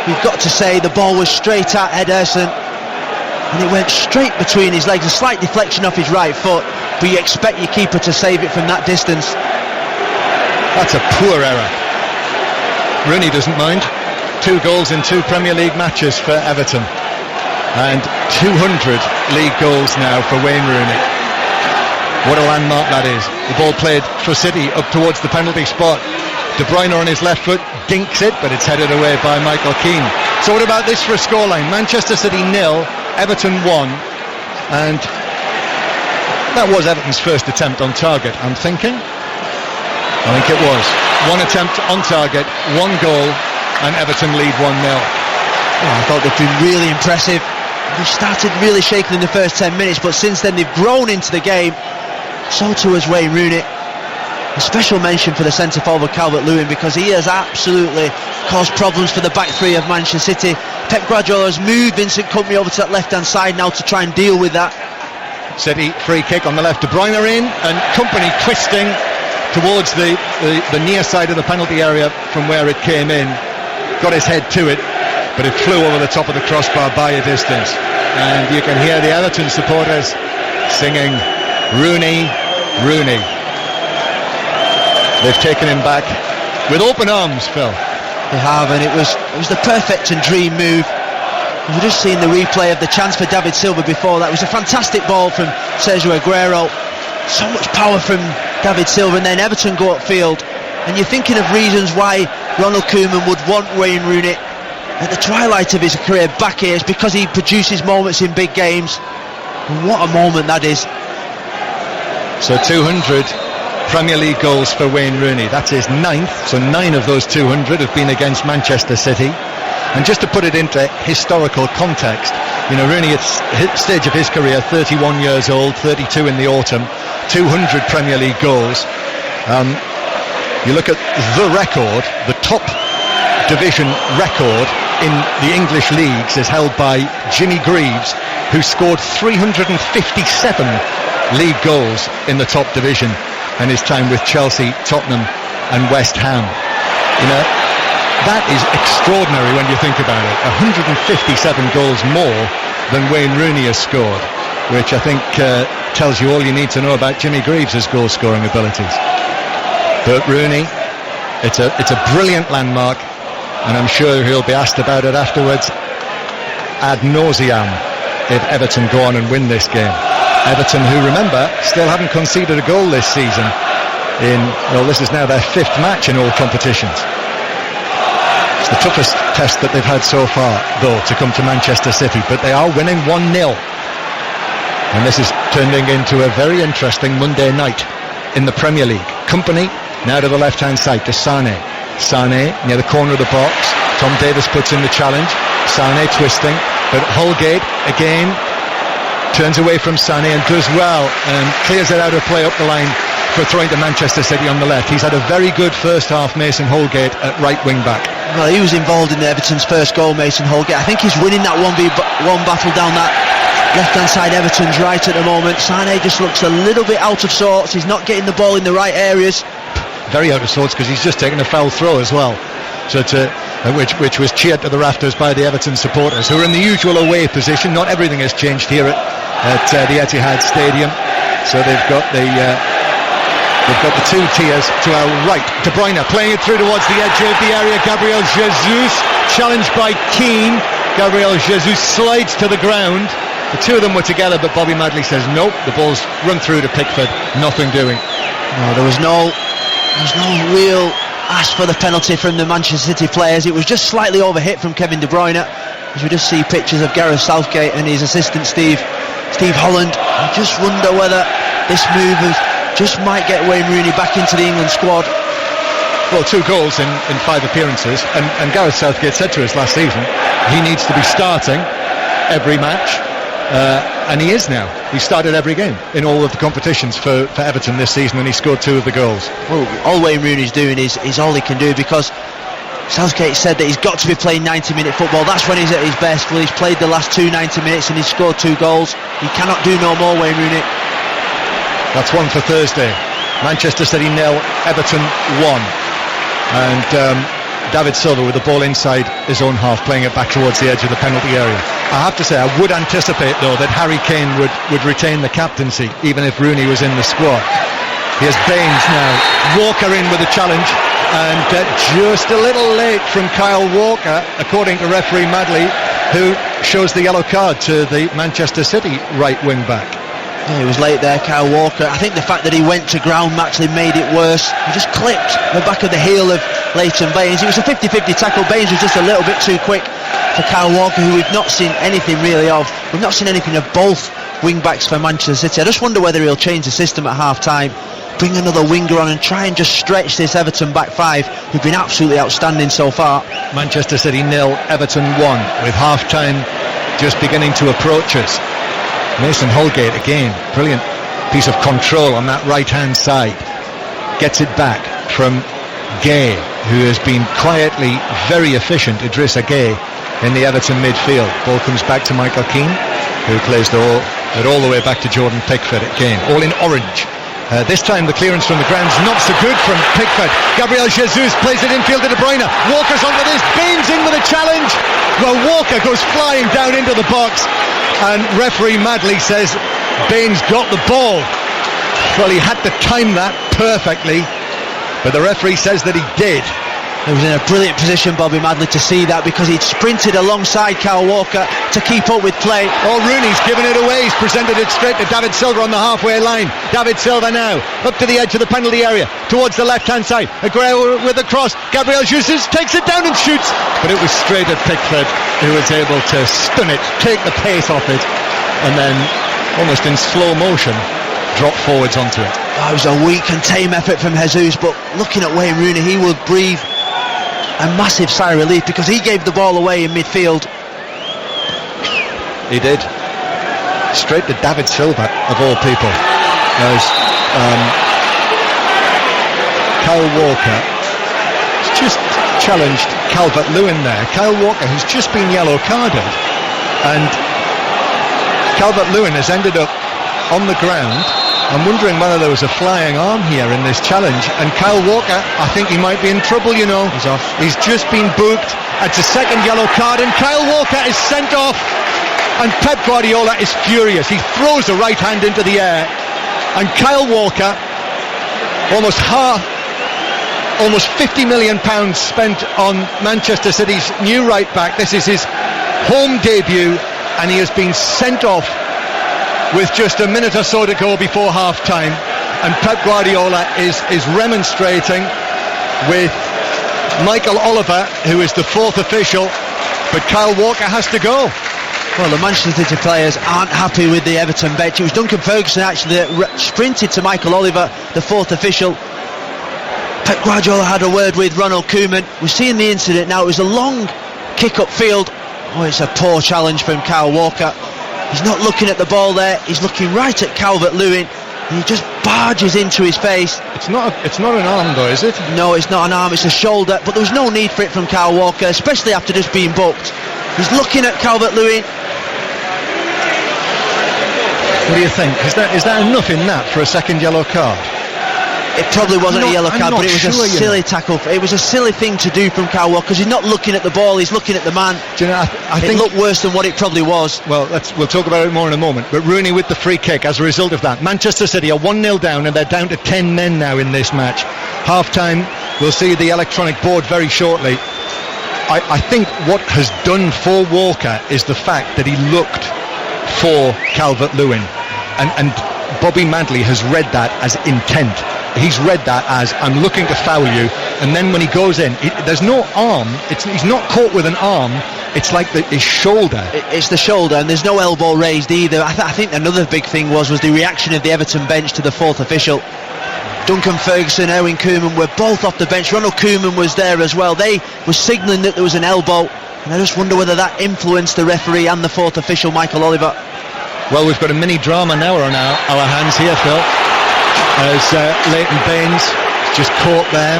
We've got to say the ball was straight at Ederson, and it went straight between his legs. A slight deflection off his right foot, but you expect your keeper to save it from that distance.
That's a poor error. Rooney doesn't mind. 2 goals in 2 Premier League matches for Everton, and 200 league goals now for Wayne Rooney. What a landmark that is. The ball played for City up towards the penalty spot. De Bruyne on his left foot dinks it, but it's headed away by Michael Keane. So what about this for a scoreline? Manchester City 0, Everton 1, and that was Everton's first attempt on target, I'm thinking. I think it was. 1 attempt on target, 1 goal, and Everton lead 1-0.
Oh, I thought they've been really impressive. They started really shaking in the first 10 minutes, but since then they've grown into the game. So too has Wayne Rooney. a special mention for the centre forward Calvert-Lewin, because he has absolutely caused problems for the back three of Manchester City. Pep Guardiola has moved Vincent Kompany over to that left hand side now to try and deal with that.
City free kick on the left, De Bruyne in, and Kompany twisting towards the near side of the penalty area from where it came in, got his head to it, but it flew over the top of the crossbar by a distance, and you can hear the Everton supporters singing Rooney, Rooney. They've taken him back with open arms, Phil.
They have, and it was the perfect and dream move. We've just seen the replay of the chance for David Silva before that. It was a fantastic ball from Sergio Aguero, so much power from David Silva, and then Everton go upfield, and you're thinking of reasons why Ronald Koeman would want Wayne Rooney at the twilight of his career back here. It's because he produces moments in big games, and what a moment that is.
So 200 Premier League goals for Wayne Rooney, that's his 9th, so 9 of those 200 have been against Manchester City. And just to put it into historical context, you know, Rooney at the stage of his career, 31 years old, 32 in the autumn, 200 Premier League goals. You look at the record, the top division record in the English leagues is held by Jimmy Greaves, who scored 357 league goals in the top division in his time with Chelsea, Tottenham and West Ham. You know, that is extraordinary when you think about it. 157 goals more than Wayne Rooney has scored, which I think tells you all you need to know about Jimmy Greaves' goal scoring abilities. But Rooney, it's a brilliant landmark, and I'm sure he'll be asked about it afterwards ad nauseam if Everton go on and win this game. Everton, who, remember, still haven't conceded a goal this season this is now their 5th match in all competitions. It's the toughest test that they've had so far, though, to come to Manchester City, but they are winning 1-0. And this is turning into a very interesting Monday night in the Premier League. Kompany now to the left-hand side to Sané. Sané near the corner of the box. Tom Davis puts in the challenge. Sané twisting, but Holgate again turns away from Sané and does well and clears it out of play up the line for throwing to Manchester City on the left. He's had a very good first half, Mason Holgate, at right wing back.
Well, he was involved in Everton's first goal, Mason Holgate. I think he's winning that 1v1 battle down that left-hand side Everton's right at the moment. Sané just looks a little bit out of sorts. He's not getting the ball in the right areas.
Very out of sorts, because he's just taken a foul throw as well. So which was cheered to the rafters by the Everton supporters, who are in the usual away position. Not everything has changed here at the Etihad Stadium. So they've got the 2 tiers to our right. De Bruyne playing it through towards the edge of the area. Gabriel Jesus challenged by Keane. Gabriel Jesus slides to the ground. The two of them were together, but Bobby Madley says nope, the ball's run through to Pickford, nothing doing.
No, there was no real ask for the penalty from the Manchester City players. It was just slightly overhit from Kevin De Bruyne, as we just see pictures of Gareth Southgate and his assistant Steve Holland. I just wonder whether this move just might get Wayne Rooney back into the England squad.
Well, 2 goals in 5 appearances, and Gareth Southgate said to us last season he needs to be starting every match, and he is now. He started every game in all of the competitions for Everton this season, and he scored 2 of the goals.
Well, all Wayne Rooney's doing is all he can do, because Southgate said that he's got to be playing 90-minute football. That's when he's at his best. Well, he's played the last 2 90 minutes and he's scored 2 goals. He cannot do no more, Wayne Rooney.
That's one for Thursday. Manchester City 0, Everton 1. And David Silva with the ball inside his own half, playing it back towards the edge of the penalty area. I have to say, I would anticipate, though, that Harry Kane would retain the captaincy, even if Rooney was in the squad. Here's Baines now. Walker in with a challenge, and just a little late from Kyle Walker, according to referee Madley, who shows the yellow card to the Manchester City right wing back.
Yeah, he was late there, Kyle Walker. I think the fact that he went to ground actually made it worse. He just clipped the back of the heel of Leighton Baines. It was a 50-50 tackle. Baines was just a little bit too quick for Kyle Walker, who we've not seen anything really of. We've not seen anything of both wing-backs for Manchester City. I just wonder whether he'll change the system at half-time, bring another winger on and try and just stretch this Everton back 5, who've been absolutely outstanding so far.
Manchester City 0, Everton 1, with half-time just beginning to approach us. Mason Holgate again, brilliant piece of control on that right hand side. gets it back from Gay, who has been quietly very efficient, Idrissa Gay, in the Everton midfield. Ball comes back to Michael Keane, who plays it all the way back to Jordan Pickford again, all in orange. This time the clearance from the ground's not so good from Pickford. Gabriel Jesus plays it infield to De Bruyne. Walker's onto this, Baines in with a challenge. Well, Walker goes flying down into the box, and referee Madley says Baines got the ball. Well, he had to time that perfectly, but the referee says that he did.
He was in a brilliant position, Bobby Madley, to see that, because he'd sprinted alongside Kyle Walker to keep up with play.
Oh, Rooney's given it away. He's presented it straight to David Silva on the halfway line. David Silva now up to the edge of the penalty area towards the left-hand side. Aguero with the cross. Gabriel Jesus takes it down and shoots, but it was straight at Pickford, who was able to stun it, take the pace off it, and then almost in slow motion drop forwards onto it.
Oh, it was a weak and tame effort from Jesus, but looking at Wayne Rooney, he would breathe a massive sigh of relief, because he gave the ball away in midfield.
He did. Straight to David Silva, of all people. As Kyle Walker has just challenged Calvert-Lewin there. Kyle Walker, who's just been yellow carded, and Calvert-Lewin has ended up on the ground. I'm wondering whether there was a flying arm here in this challenge, and Kyle Walker, I think he might be in trouble, you know.
He's off.
He's just been booked. It's a second yellow card, and Kyle Walker is sent off, and Pep Guardiola is furious. He throws the right hand into the air, and Kyle Walker, almost £50 million spent on Manchester City's new right back. This is his home debut, and he has been sent off with just a minute or so to go before half-time, and Pep Guardiola is remonstrating with Michael Oliver, who is the fourth official, but Kyle Walker has to go.
Well, the Manchester City players aren't happy with the Everton bench. It was Duncan Ferguson actually that sprinted to Michael Oliver, the fourth official. Pep Guardiola had a word with Ronald Koeman. We're seeing the incident now. It was a long kick upfield. Oh, it's a poor challenge from Kyle Walker. He's not looking at the ball there. He's looking right at Calvert-Lewin, and he just barges into his face.
It's not an arm though, is it?
No, it's not an arm, it's a shoulder, but there was no need for it from Kyle Walker, especially after just being booked. He's looking at Calvert-Lewin.
What do you think? Is that enough in that for a second yellow card?
It probably wasn't a yellow card, but it was a silly tackle. It was a silly thing to do from Kyle Walker, because he's not looking at the ball, he's looking at the man.
Do you know, I think
it looked worse than what it probably was.
Well, we'll talk about it more in a moment. But Rooney with the free kick as a result of that. Manchester City are 1-0 down, and they're down to 10 men now in this match. Half-time, we'll see the electronic board very shortly. I think what has done for Walker is the fact that he looked for Calvert-Lewin, and Bobby Madley has read that as intent. He's read that as, I'm looking to foul you, and then when he goes in, there's no arm. He's not caught with an arm. It's like his shoulder.
It's the shoulder, and there's no elbow raised either. I think another big thing was the reaction of the Everton bench to the fourth official. Duncan Ferguson, Erwin Koeman were both off the bench. Ronald Koeman was there as well. They were signalling that there was an elbow, and I just wonder whether that influenced the referee and the fourth official, Michael Oliver.
Well, we've got a mini drama now on our hands here, Phil, as Leighton Baines just caught there,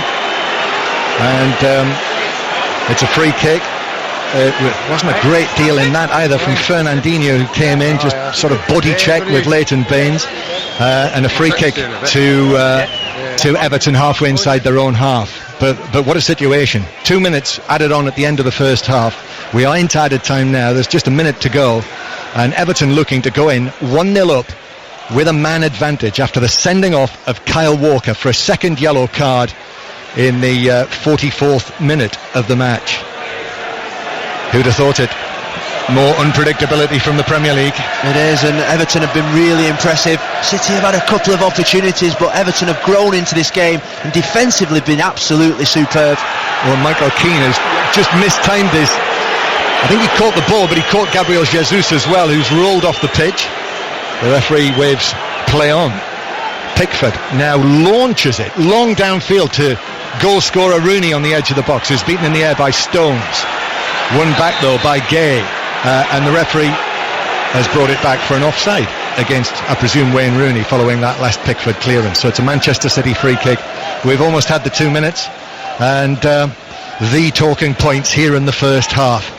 and it's a free kick. It wasn't a great deal in that either from Fernandinho, who came in, just sort of body check with Leighton Baines, and a free kick to Everton halfway inside their own half. But what a situation. 2 minutes added on at the end of the first half. We are into added time now. There's just a minute to go, and Everton looking to go in 1-0 up with a man advantage after the sending off of Kyle Walker for a second yellow card in the 44th minute of the match. Who'd have thought it? More unpredictability from the Premier League.
It is, and Everton have been really impressive. City have had a couple of opportunities, but Everton have grown into this game and defensively been absolutely superb.
Well, Michael Keane has just mistimed this. I think he caught the ball, but he caught Gabriel Jesus as well, who's rolled off the pitch. The referee waves play on. Pickford now launches it long downfield to goal scorer Rooney on the edge of the box, who's beaten in the air by Stones. Won back though by Gay, and the referee has brought it back for an offside against, I presume, Wayne Rooney following that last Pickford clearance. So it's a Manchester City free kick We've almost had the 2 minutes, and the talking points here in the first half.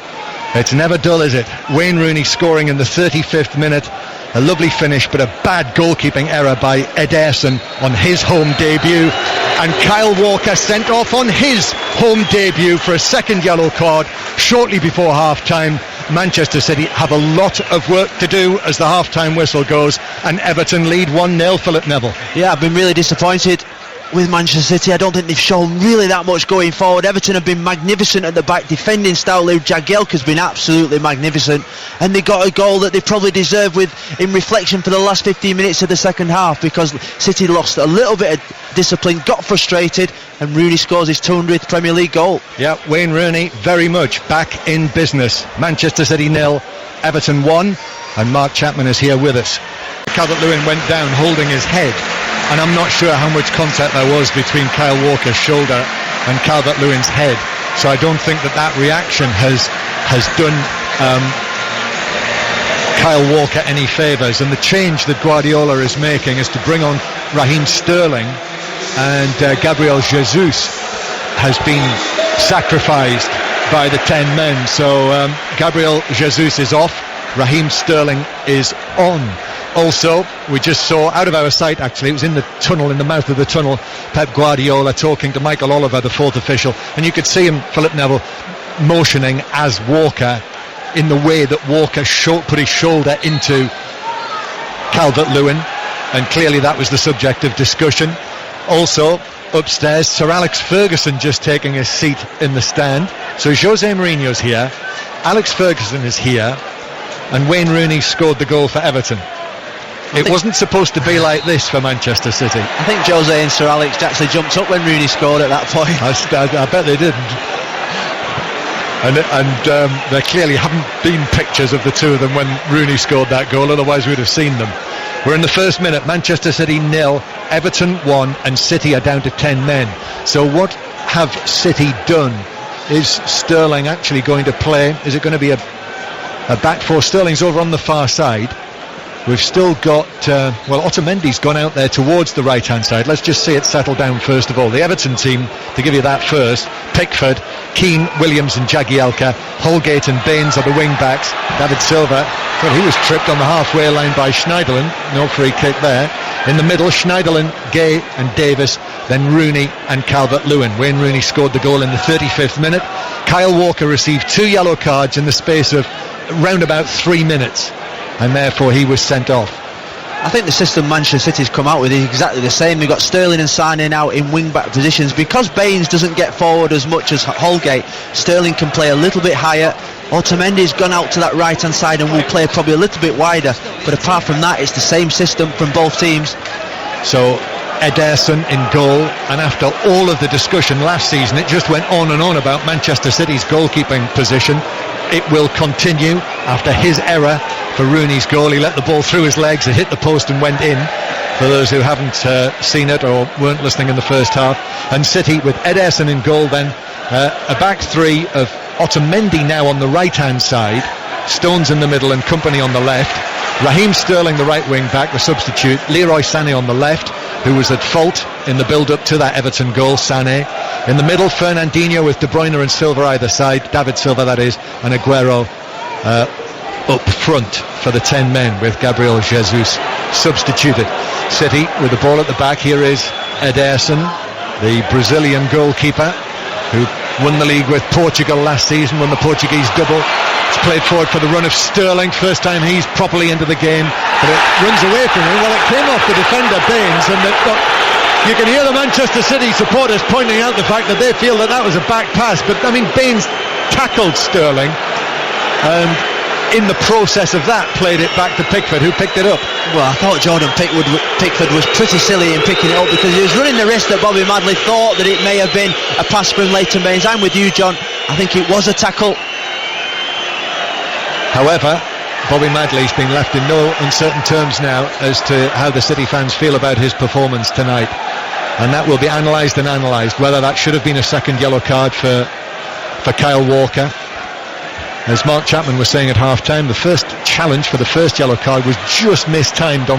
It's never dull, is it? Wayne Rooney scoring in the 35th minute. A lovely finish, but a bad goalkeeping error by Ederson on his home debut. And Kyle Walker sent off on his home debut for a second yellow card shortly before half-time. Manchester City have a lot of work to do as the half-time whistle goes, and Everton lead 1-0. Philip Neville.
Yeah, I've been really disappointed with Manchester City. I don't think they've shown really that much going forward. Everton have been magnificent at the back. Defending style, Jagielka's been absolutely magnificent, and they got a goal that they probably deserved in reflection for the last 15 minutes of the second half, because City lost a little bit of discipline, got frustrated, and Rooney scores his 200th Premier League goal.
Yeah, Wayne Rooney very much back in business. Manchester City 0, Everton 1, and Mark Chapman is here with us. Calvert-Lewin went down holding his head, and I'm not sure how much contact there was between Kyle Walker's shoulder and Calvert-Lewin's head, so I don't think that reaction has done Kyle Walker any favours. And the change that Guardiola is making is to bring on Raheem Sterling, and Gabriel Jesus has been sacrificed by the 10 men, so Gabriel Jesus is off, Raheem Sterling is on. Also, we just saw, out of our sight actually, it was in the tunnel, in the mouth of the tunnel, Pep Guardiola talking to Michael Oliver, the fourth official, and you could see him, Philip Neville, motioning as Walker, in the way that Walker put his shoulder into Calvert-Lewin, and clearly that was the subject of discussion. Also, upstairs, Sir Alex Ferguson just taking his seat in the stand. So Jose Mourinho's here, Alex Ferguson is here, and Wayne Rooney scored the goal for Everton. It wasn't supposed to be like this for Manchester City.
I think Jose and Sir Alex actually jumped up when Rooney scored at that point.
I bet they didn't. And there clearly haven't been pictures of the two of them when Rooney scored that goal, otherwise we'd have seen them. We're in the first minute, Manchester City 0, Everton 1, and City are down to 10 men. So what have City done? Is Sterling actually going to play? Is it going to be a back four? Sterling's over on the far side. We've still got, Otamendi's gone out there towards the right-hand side. Let's just see it settle down first of all. The Everton team, to give you that first: Pickford, Keane, Williams and Jagielka, Holgate and Baines are the wing-backs. David Silva, well, he was tripped on the halfway line by Schneiderlin. No free kick there. In the middle, Schneiderlin, Gay and Davis, then Rooney and Calvert-Lewin. Wayne Rooney scored the goal in the 35th minute. Kyle Walker received 2 yellow cards in the space of round about 3 minutes, and therefore he was sent off.
I think the system Manchester City's come out with is exactly the same. They've got Sterling and Sané out in wing-back positions. Because Baines doesn't get forward as much as Holgate, Sterling can play a little bit higher. Otamendi's gone out to that right-hand side and will play probably a little bit wider. But apart from that, it's the same system from both teams.
So Ederson in goal, and after all of the discussion last season, it just went on and on about Manchester City's goalkeeping position. It will continue after his error for Rooney's goal. He let the ball through his legs, it hit the post and went in, for those who haven't seen it or weren't listening in the first half. And City with Ederson in goal, then a back three of Otamendi now on the right hand side, Stones in the middle and Company on the left, Raheem Sterling the right wing back, the substitute, Leroy Sané on the left, who was at fault in the build up to that Everton goal. Sané in the middle, Fernandinho with De Bruyne and Silva either side, David Silva that is, and Aguero up front for the 10 men with Gabriel Jesus substituted. City with the ball at the back. Here is Ederson, the Brazilian goalkeeper who won the league with Portugal last season, won the Portuguese double. It's played forward for the run of Sterling, first time he's properly into the game, but it runs away from him. Well, it came off the defender Baines, and you can hear the Manchester City supporters pointing out the fact that they feel that was a back pass, but I mean, Baines tackled Sterling and in the process of that played it back to Pickford, who picked it up.
Well, I thought Jordan Pickford was pretty silly in picking it up, because he was running the risk that Bobby Madley thought that it may have been a pass from Leighton Baines. I'm with you, John. I think it was a tackle.
However, Bobby Madley's been left in no uncertain terms now as to how the City fans feel about his performance tonight, and that will be analysed whether that should have been a second yellow card for Kyle Walker. As Mark Chapman was saying at half-time, the first challenge for the first yellow card was just mistimed on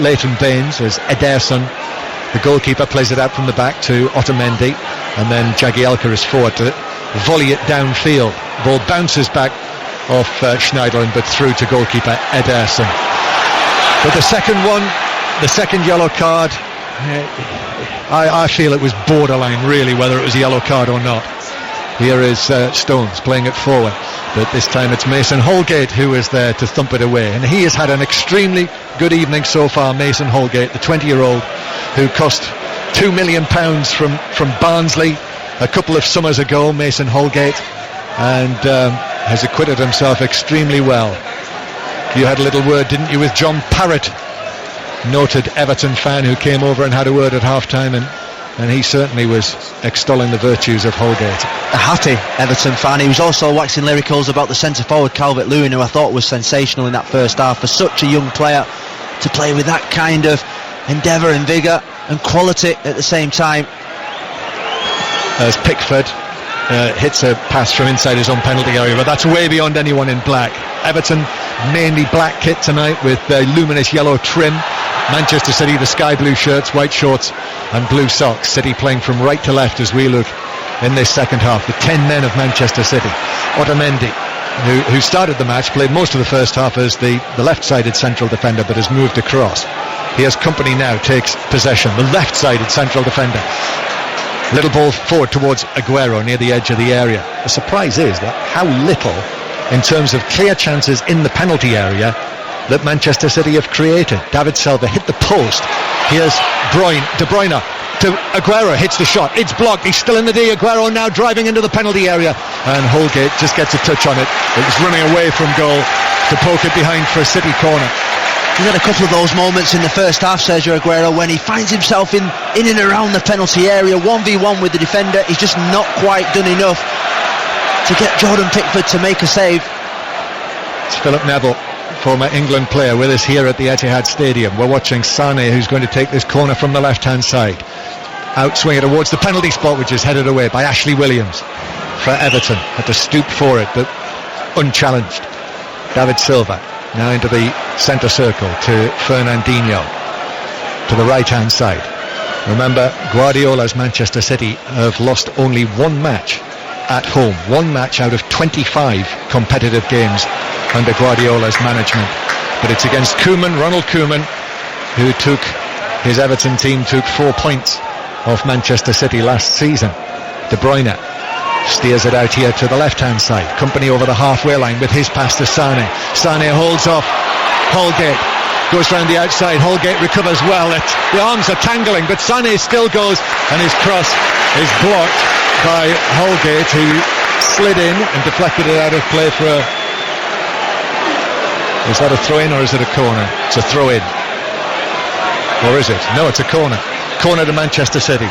Leighton Baines, as Ederson The goalkeeper plays it out from the back to Otamendi, and then Jagielka is forward to volley it downfield. Ball bounces back off Schneiderlin, but through to goalkeeper Ederson. But the second one, the second yellow card, I feel it was borderline really whether it was a yellow card or not. Here is Stones playing it forward, but this time it's Mason Holgate who is there to thump it away, and he has had an extremely good evening so far. Mason Holgate, the 20-year-old who cost £2 million from Barnsley a couple of summers ago, Mason Holgate, and has acquitted himself extremely well. You had a little word, didn't you, with John Parrott, noted Everton fan who came over and had a word at half-time, and he certainly was extolling the virtues of Holgate.
A happy Everton fan. He was also waxing lyricals about the centre-forward Calvert-Lewin, who I thought was sensational in that first half. For such a young player to play with that kind of endeavour and vigour and quality at the same time.
As Pickford hits a pass from inside his own penalty area, but that's way beyond anyone in black. Everton, mainly black kit tonight with luminous yellow trim. Manchester City, the sky blue shirts, white shorts and blue socks. City playing from right to left as we look in this second half. The 10 men of Manchester City. Otamendi, who started the match, played most of the first half as the left-sided central defender, but has moved across. He has company now, takes possession, the left-sided central defender. Little ball forward towards Aguero near the edge of the area. The surprise is that how little, in terms of clear chances in the penalty area, that Manchester City have created. David Silva hit the post. Here's De Bruyne to Aguero, hits the shot. It's blocked. He's still in the D. Aguero now driving into the penalty area, and Holgate just gets a touch on it. It was running away from goal to poke it behind for a City corner.
He had a couple of those moments in the first half, Sergio Aguero, when he finds himself in and around the penalty area, 1v1 with the defender. He's just not quite done enough to get Jordan Pickford to make a save.
It's Philip Neville, former England player, with us here at the Etihad Stadium. We're watching Sané, who's going to take this corner from the left-hand side. Outswing it towards the penalty spot, which is headed away by Ashley Williams for Everton. Had to stoop for it, but unchallenged. David Silva now into the centre circle to Fernandinho to the right-hand side. Remember, Guardiola's Manchester City have lost only one match at home. One match out of 25 competitive games under Guardiola's management. But it's against Ronald Koeman, who took his Everton team, took 4 points off Manchester City last season. De Bruyne steers it out here to the left-hand side. Company over the halfway line with his pass to Sané. Sané holds off Holgate. Goes round the outside. Holgate recovers well. The arms are tangling, but Sané still goes, and his cross is blocked by Holgate, who slid in and deflected it out of play for a... Is that a throw-in or is it a corner? It's a throw-in. Or is it? No, it's a corner. Corner to Manchester City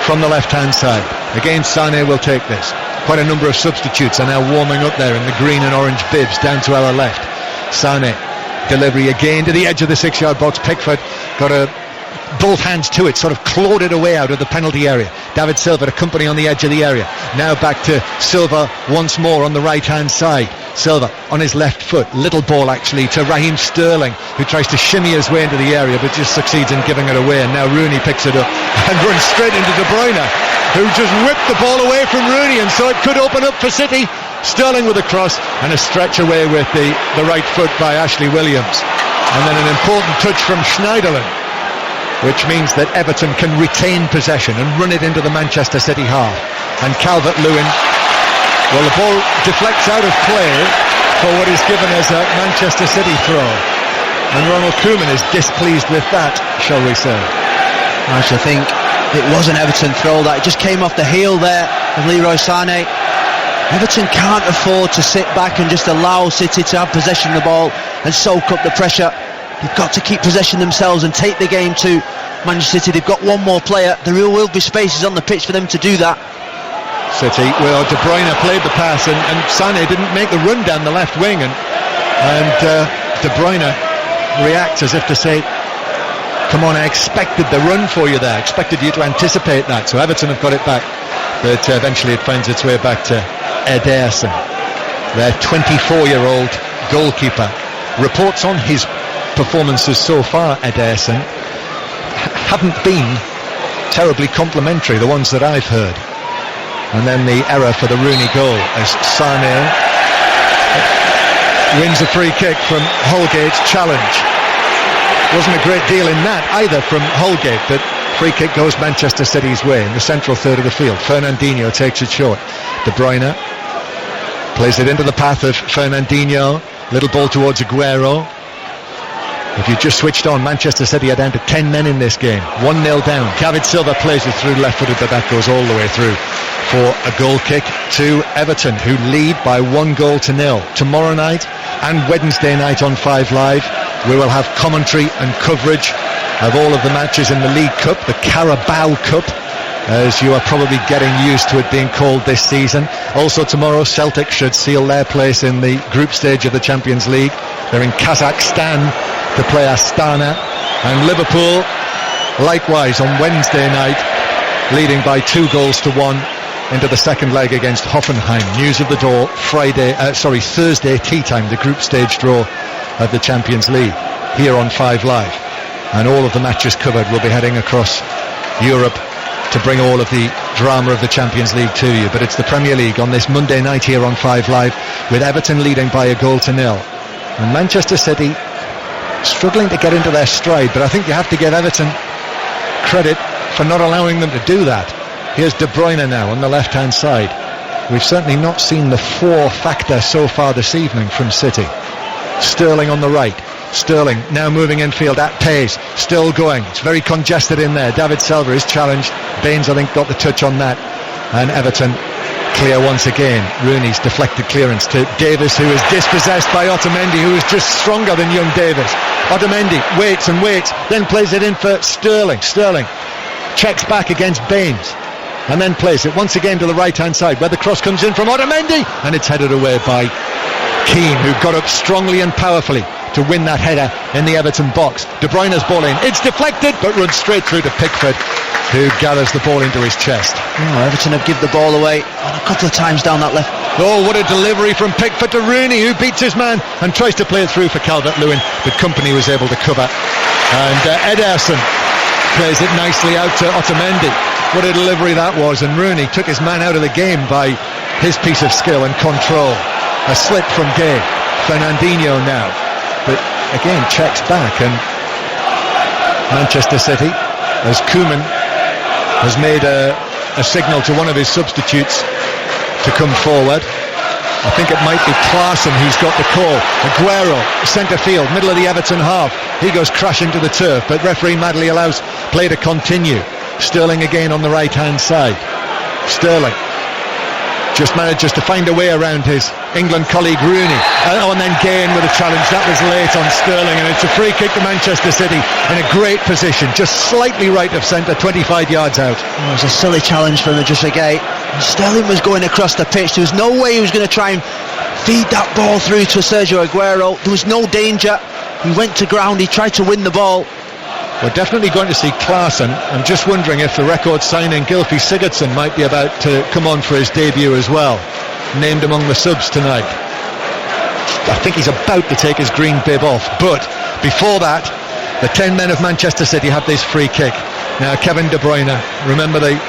from the left-hand side. Again, Sané will take this. Quite a number of substitutes are now warming up there in the green and orange bibs down to our left. Sané, delivery again to the edge of the 6-yard box. Pickford got both hands to it, sort of clawed it away out of the penalty area. David Silva to company on the edge of the area. Now back to Silva once more on the right-hand side. Silva on his left foot. Little ball actually to Raheem Sterling, who tries to shimmy his way into the area but just succeeds in giving it away. And now Rooney picks it up and runs straight into De Bruyne, who just whipped the ball away from Rooney, and so it could open up for City. Sterling with a cross and a stretch away with the right foot by Ashley Williams. And then an important touch from Schneiderlin, which means that Everton can retain possession and run it into the Manchester City half. And Calvert-Lewin, well, the ball deflects out of play for what is given as a Manchester City throw. And Ronald Koeman is displeased with that, shall we say.
I actually think it was an Everton throw, that it just came off the heel there of Leroy Sané. Everton can't afford to sit back and just allow City to have possession of the ball and soak up the pressure. They've got to keep possession themselves and take the game to Manchester City. They've got one more player. There will be spaces on the pitch for them to do that.
City, well, De Bruyne played the pass and Sané didn't make the run down the left wing, and De Bruyne reacts as if to say, come on, I expected the run for you there, expected you to anticipate that. So Everton have got it back, but eventually it finds its way back to Ederson, their 24-year-old goalkeeper. Reports on his performances so far, Ederson, haven't been terribly complimentary, the ones that I've heard. And then the error for the Rooney goal as Sane wins a free kick from Holgate's challenge. Wasn't a great deal in that either from Holgate, but free kick goes Manchester City's way in the central third of the field. Fernandinho takes it short. De Bruyne plays it into the path of Fernandinho. Little ball towards Aguero. If you just switched on, Manchester City are down to 10 men in this game. 1-0 down. David Silva plays it through left-footed, but that goes all the way through for a goal kick to Everton, who lead by 1-0. Tomorrow night and Wednesday night on 5 Live, we will have commentary and coverage of all of the matches in the League Cup, the Carabao Cup, as you are probably getting used to it being called this season. Also tomorrow, Celtic should seal their place in the group stage of the Champions League. They're in Kazakhstan to play Astana, and Liverpool likewise on Wednesday night, leading by 2-1 into the second leg against Hoffenheim. News of the door Thursday tea time, the group stage draw of the Champions League here on 5 Live, and all of the matches covered. We'll be heading across Europe to bring all of the drama of the Champions League to you. But it's the Premier League on this Monday night here on 5 Live, with Everton leading by 1-0, and Manchester City struggling to get into their stride. But I think you have to give Everton credit for not allowing them to do that. Here's De Bruyne now on the left hand side. We've certainly not seen the 4 factor so far this evening from City. Sterling on the right. Sterling now moving infield at pace, still going. It's very congested in there. David Silva is challenged. Baines, I think, got the touch on that, and Everton clear once again. Rooney's deflected clearance to Davis, who is dispossessed by Otamendi, who is just stronger than young Davis. Otamendi waits and waits, then plays it in for Sterling. Sterling checks back against Baines, and then plays it once again to the right hand side, where the cross comes in from Otamendi, and it's headed away by Keane, who got up strongly and powerfully to win that header in the Everton box. De Bruyne's ball in, it's deflected but runs straight through to Pickford, who gathers the ball into his chest.
Everton have given the ball away a couple of times down that left.
Oh, what a delivery from Pickford to Rooney, who beats his man and tries to play it through for Calvert-Lewin, but Kompany was able to cover, and Ederson plays it nicely out to Otamendi. What a delivery that was, and Rooney took his man out of the game by his piece of skill and control. A slip from Gay. Fernandinho now, but again checks back, and Manchester City, as Koeman has made a signal to one of his substitutes to come forward. I think it might be Klaassen who's got the call. Aguero, centre field, middle of the Everton half. He goes crashing to the turf, but referee madly allows play to continue. Sterling again on the right hand side. Sterling just manages to find a way around his England colleague Rooney. And then Gane with a challenge. That was late on Sterling, and it's a free kick to Manchester City in a great position, just slightly right of centre, 25 yards out.
It was a silly challenge from Gay. Sterling was going across the pitch. There was no way he was going to try and feed that ball through to Sergio Aguero. There was no danger. He went to ground, he tried to win the ball.
We're definitely going to see Klaassen. I'm just wondering if the record signing Gylfi Sigurdsson might be about to come on for his debut as well, named among the subs tonight. I think he's about to take his green bib off, but before that, the 10 men of Manchester City have this free kick. Now Kevin De Bruyne, remember the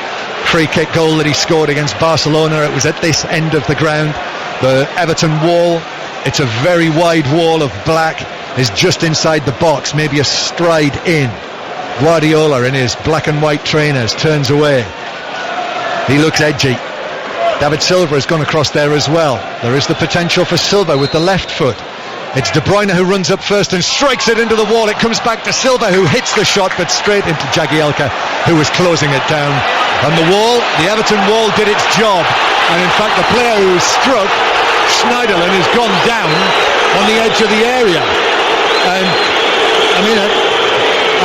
free kick goal that he scored against Barcelona? It was at this end of the ground. The Everton wall, it's a very wide wall of black, is just inside the box, maybe a stride in. Guardiola in his black and white trainers turns away. He looks edgy. David Silva has gone across there as well. There is the potential for Silva with the left foot. It's De Bruyne who runs up first and strikes it into the wall. It comes back to Silva, who hits the shot, but straight into Jagielka, who was closing it down. And the wall, the Everton wall, did its job. And in fact, the player who was struck, Schneiderlin, has gone down on the edge of the area. And I mean, I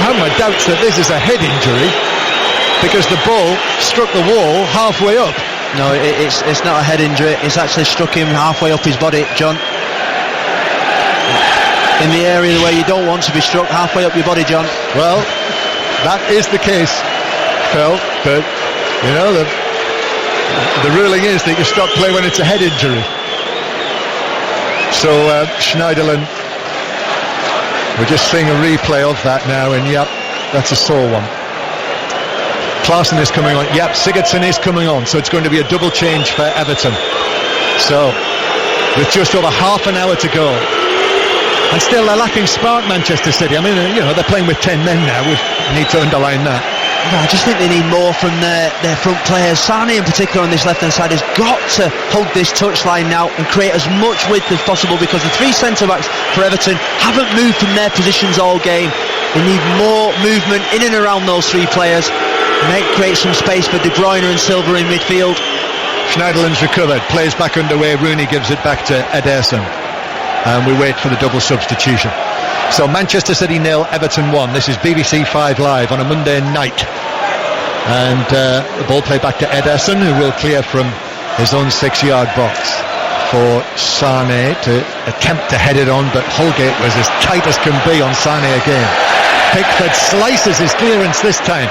have my doubts that this is a head injury, because the ball struck the wall halfway up.
No, it's not a head injury. It's actually struck him halfway up his body, John. In the area where you don't want to be struck, halfway up your body, John.
Well, that is the case, Phil, but you know, the ruling is that you stop play when it's a head injury. So Schneiderlin, we're just seeing a replay of that now, and yep, that's a sore one. Klaassen is coming on. Yep, Sigurdsson is coming on. So it's going to be a double change for Everton. So with just over half an hour to go, and still they're lacking spark, Manchester City. I mean, you know, they're playing with 10 men now. We need to underline that.
No, I just think they need more from their front players. Sane in particular on this left-hand side has got to hug this touchline now and create as much width as possible, because the three centre-backs for Everton haven't moved from their positions all game. They need more movement in and around those three players. Create some space for De Bruyne and Silva in midfield.
Schneiderlin's recovered, plays back underway. Rooney gives it back to Ederson, and we wait for the double substitution. So Manchester City 0, Everton 1. This is BBC 5 Live on a Monday night, and the ball played back to Ederson, who will clear from his own 6-yard box for Sane to attempt to head it on, but Holgate was as tight as can be on Sane again. Pickford slices his clearance this time,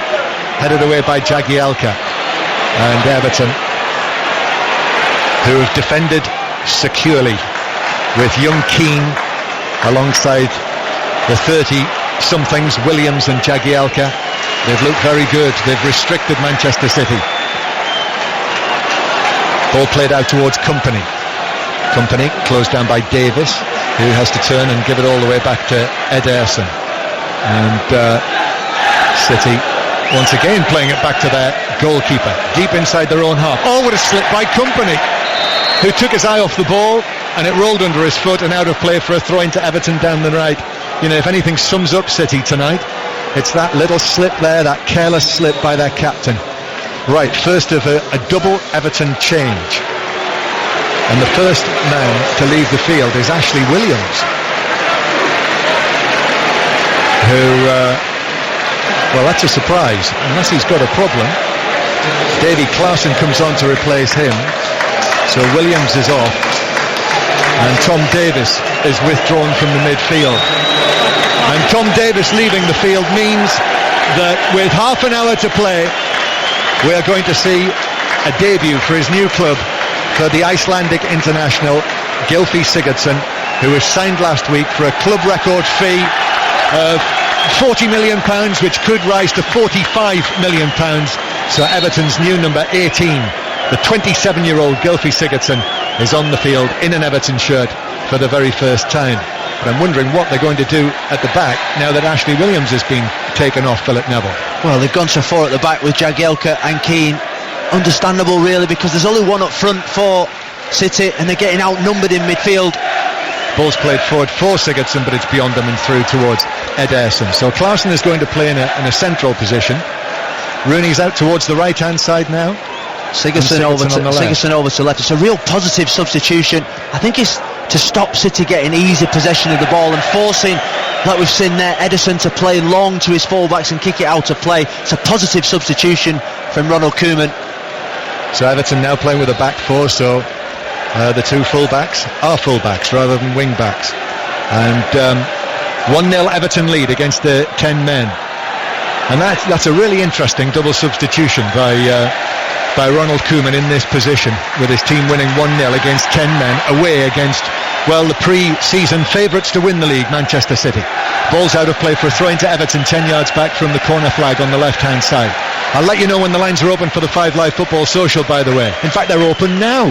headed away by Jagielka. And Everton, who have defended securely with young Keane alongside the 30-somethings, Williams and Jagielka. They've looked very good. They've restricted Manchester City. Ball played out towards Kompany. Kompany closed down by Davis, who has to turn and give it all the way back to Ederson. And City once again playing it back to their goalkeeper, deep inside their own half. Oh, what a slip by Kompany, who took his eye off the ball, and it rolled under his foot and out of play for a throw into Everton down the right. You know, if anything sums up City tonight, it's that little slip there, that careless slip by their captain. Right, first of a double Everton change. And the first man to leave the field is Ashley Williams, who, well, that's a surprise, unless he's got a problem. Davy Klaassen comes on to replace him, so Williams is off, and Tom Davis is withdrawn from the midfield. And Tom Davis leaving the field means that with half an hour to play, we are going to see a debut for his new club, for the Icelandic international Gylfi Sigurdsson, who was signed last week for a club record fee of £40 million, which could rise to £45 million. So Everton's new number 18, the 27-year-old Gylfi Sigurdsson, is on the field in an Everton shirt for the very first time. But I'm wondering what they're going to do at the back now that Ashley Williams has been taken off Philip Neville. Well,
they've gone to 4 at the back with Jagielka and Keane. Understandable, really, because there's only one up front for City, and they're getting outnumbered in midfield.
Ball's played forward for Sigurdsson, but it's beyond them and through towards Ederson. So Klaassen is going to play in a central position. Rooney's out towards the right-hand side now.
Sigurdsson over to left. It's a real positive substitution. I think it's to stop City getting easy possession of the ball and forcing, like we've seen there, Ederson to play long to his fullbacks and kick it out of play. It's a positive substitution from Ronald Koeman.
So Everton now playing with a back four, so the two fullbacks are fullbacks rather than wing-backs. And 1-0 Everton lead against the 10 men. And that's a really interesting double substitution by Ronald Koeman in this position, with his team winning 1-0 against 10 men away against, well, the pre-season favourites to win the league, Manchester City. Ball's out of play for a throw into Everton, 10 yards back from the corner flag on the left-hand side. I'll let you know when the lines are open for the 5 Live Football Social, by the way. In fact, they're open now.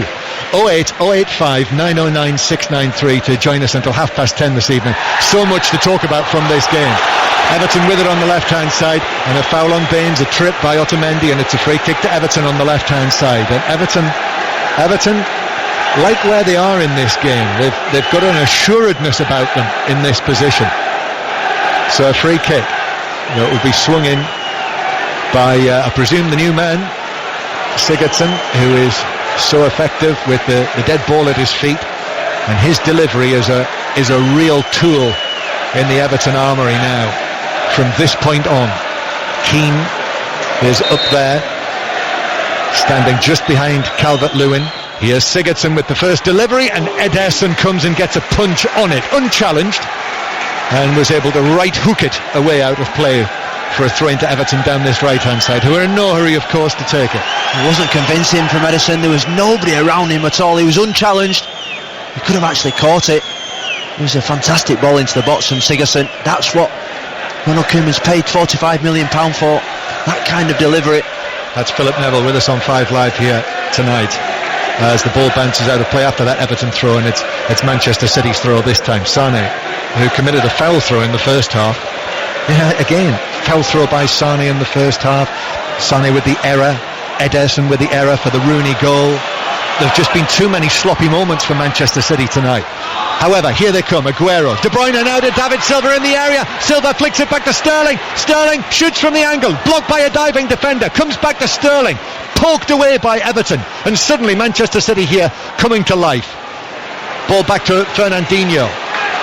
08085 909 693 to join us until 10:30 this evening. So much to talk about from this game. Everton with it on the left-hand side, and a foul on Baines, a trip by Otamendi, and it's a free kick to Everton on the left-hand side. And Everton, like where they are in this game, they've got an assuredness about them in this position. So a free kick, it will be swung in by, I presume, the new man, Sigurdsson, who is so effective with the dead ball at his feet, and his delivery is a real tool in the Everton armoury now. From this point on, Keane is up there, standing just behind Calvert-Lewin. Here's Sigurdsson with the first delivery, and Ederson comes and gets a punch on it, unchallenged, and was able to right hook it away out of play for a throw into Everton down this right-hand side, who are in no hurry, of course, to take it.
It wasn't convincing from Ederson. There was nobody around him at all. He was unchallenged. He could have actually caught it. It was a fantastic ball into the box from Sigurdsson. That's what Ronald Koeman's paid £45 million for, that kind of delivery.
That's Philip Neville with us on 5 Live here tonight, as the ball bounces out of play after that Everton throw, and it's Manchester City's throw this time. Sané, who committed a foul throw in the first half. Yeah, again, foul throw by Sané in the first half. Sané with the error, Ederson with the error for the Rooney goal. There've just been too many sloppy moments for Manchester City tonight. However, here they come. Aguero, De Bruyne now to David Silva in the area. Silva flicks it back to Sterling. Sterling shoots from the angle, blocked by a diving defender. Comes back to Sterling, poked away by Everton, and suddenly Manchester City here coming to life. Ball back to Fernandinho.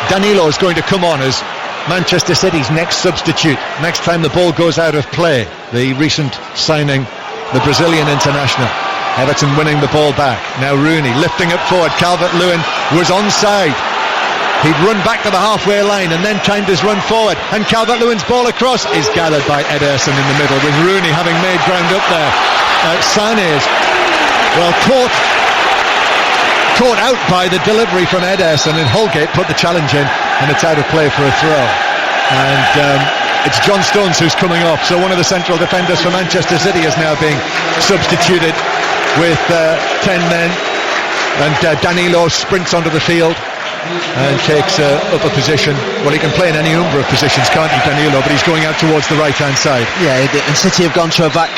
Danilo is going to come on as Manchester City's next substitute. Next time the ball goes out of play, the recent signing, the Brazilian international. Everton winning the ball back. Now Rooney lifting it forward. Calvert-Lewin was onside. He'd run back to the halfway line and then timed his run forward, and Calvert-Lewin's ball across is gathered by Ederson in the middle, with Rooney having made ground up there. Sané is, well, caught out by the delivery from Ederson, and Holgate put the challenge in, and it's out of play for a throw. And it's John Stones who's coming off, so one of the central defenders for Manchester City is now being substituted with 10 men, and Danilo sprints onto the field and takes up a position. Well, he can play in any number of positions, can't he, Danilo, but he's going out towards the right hand side. Yeah,
and City have gone to a back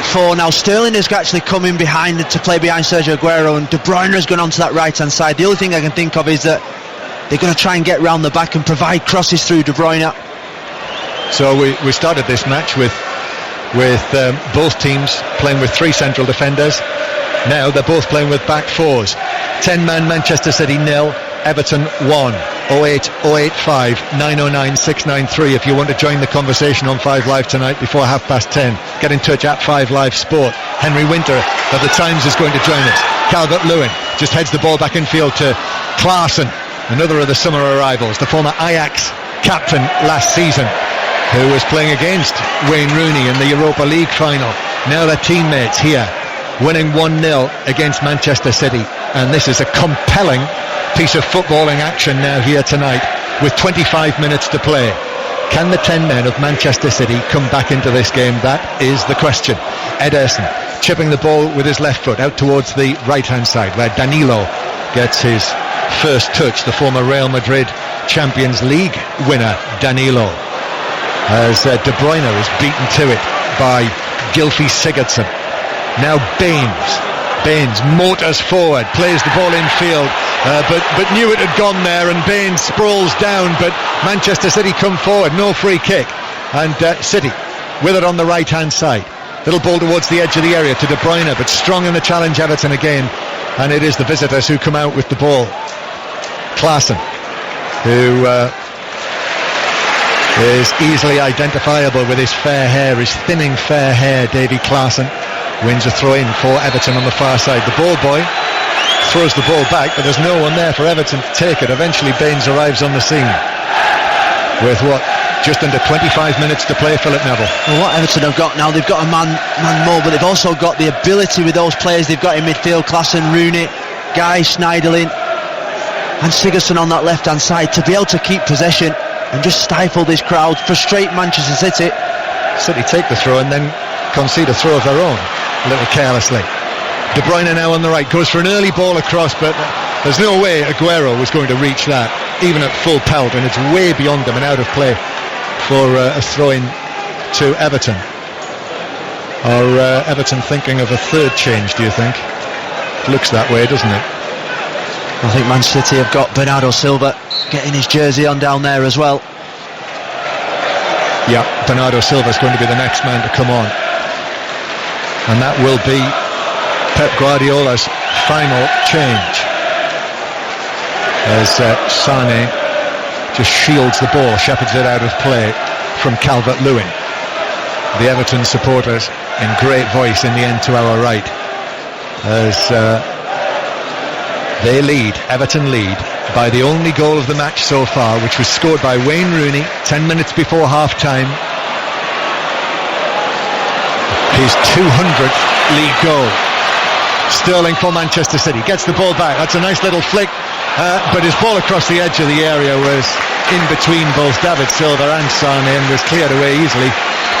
four now. Sterling is actually coming behind to play behind Sergio Aguero, and De Bruyne has gone onto that right hand side. The only thing I can think of is that they're going to try and get round the back and provide crosses through De Bruyne.
So we started this match with both teams playing with 3 central defenders. Now they're both playing with back fours. 10-man Manchester City 0, Everton 1. 08 085 909 693 if you want to join the conversation on 5 Live tonight before 10:30. Get in touch at 5 Live Sport. Henry Winter of the Times is going to join us. Calvert-Lewin just heads the ball back infield to Klaassen, another of the summer arrivals, the former Ajax captain last season, who was playing against Wayne Rooney in the Europa League final. Now they're teammates here, winning 1-0 against Manchester City, and this is a compelling piece of footballing action now here tonight with 25 minutes to play. Can the 10 men of Manchester City come back into this game? That is the question. Ederson chipping the ball with his left foot out towards the right hand side, where Danilo gets his first touch, the former Real Madrid Champions League winner Danilo, as De Bruyne is beaten to it by Gylfi Sigurdsson. Now Baines motors forward, plays the ball infield, but knew it had gone there, and Baines sprawls down, but Manchester City come forward, no free kick, and City with it on the right hand side. Little ball towards the edge of the area to De Bruyne, but strong in the challenge Everton again, and it is the visitors who come out with the ball. Klaassen, who is easily identifiable with his fair hair, his thinning fair hair. Davy Klaassen wins a throw in for Everton on the far side. The ball boy throws the ball back, but there's no one there for Everton to take it. Eventually Baines arrives on the scene with just under 25 minutes to play. Philip Neville.
Well, what Everton have got now, they've got a man more, but they've also got the ability with those players they've got in midfield, Klaassen, Rooney, Guy, Schneiderlin and Sigurdsson on that left hand side, to be able to keep possession and just stifle this crowd, frustrate Manchester City.
City take the throw and then concede a throw of their own, a little carelessly. De Bruyne now on the right, goes for an early ball across, but there's no way Aguero was going to reach that, even at full pelt, and it's way beyond him and out of play for a throw-in to Everton. Or Everton thinking of a third change, do you think? It looks that way, doesn't it?
I think Man City have got Bernardo Silva getting his jersey on down there as well.
Yeah, Bernardo Silva is going to be the next man to come on, and that will be Pep Guardiola's final change, as Sané just shields the ball, shepherds it out of play from Calvert-Lewin. The Everton supporters in great voice in the end to our right, as Everton lead by the only goal of the match so far, which was scored by Wayne Rooney 10 minutes before half-time. His 200th league goal. Sterling for Manchester City gets the ball back. That's a nice little flick, but his ball across the edge of the area was in between both David Silva and Sané and was cleared away easily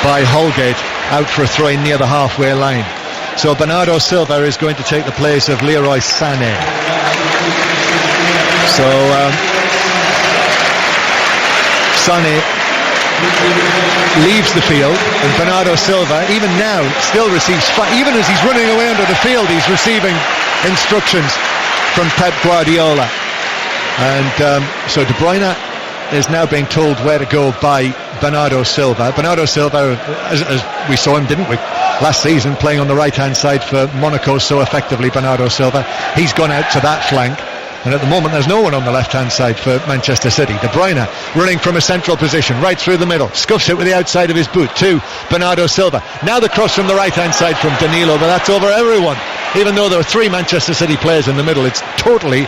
by Holgate. out for a throw-in near the halfway line. So Bernardo Silva is going to take the place of Leroy Sané. So Sané leaves the field, and Bernardo Silva, even now, still receives, even as he's running away under the field, he's receiving instructions from Pep Guardiola. And so De Bruyne is now being told where to go by Bernardo Silva. Bernardo Silva, as we saw him, didn't we, last season, playing on the right-hand side for Monaco so effectively, Bernardo Silva. He's gone out to that flank, and at the moment there's no one on the left-hand side for Manchester City. De Bruyne running from a central position, right through the middle, scuffs it with the outside of his boot to Bernardo Silva. Now the cross from the right-hand side from Danilo, but that's over everyone. Even though there are three Manchester City players in the middle, it's totally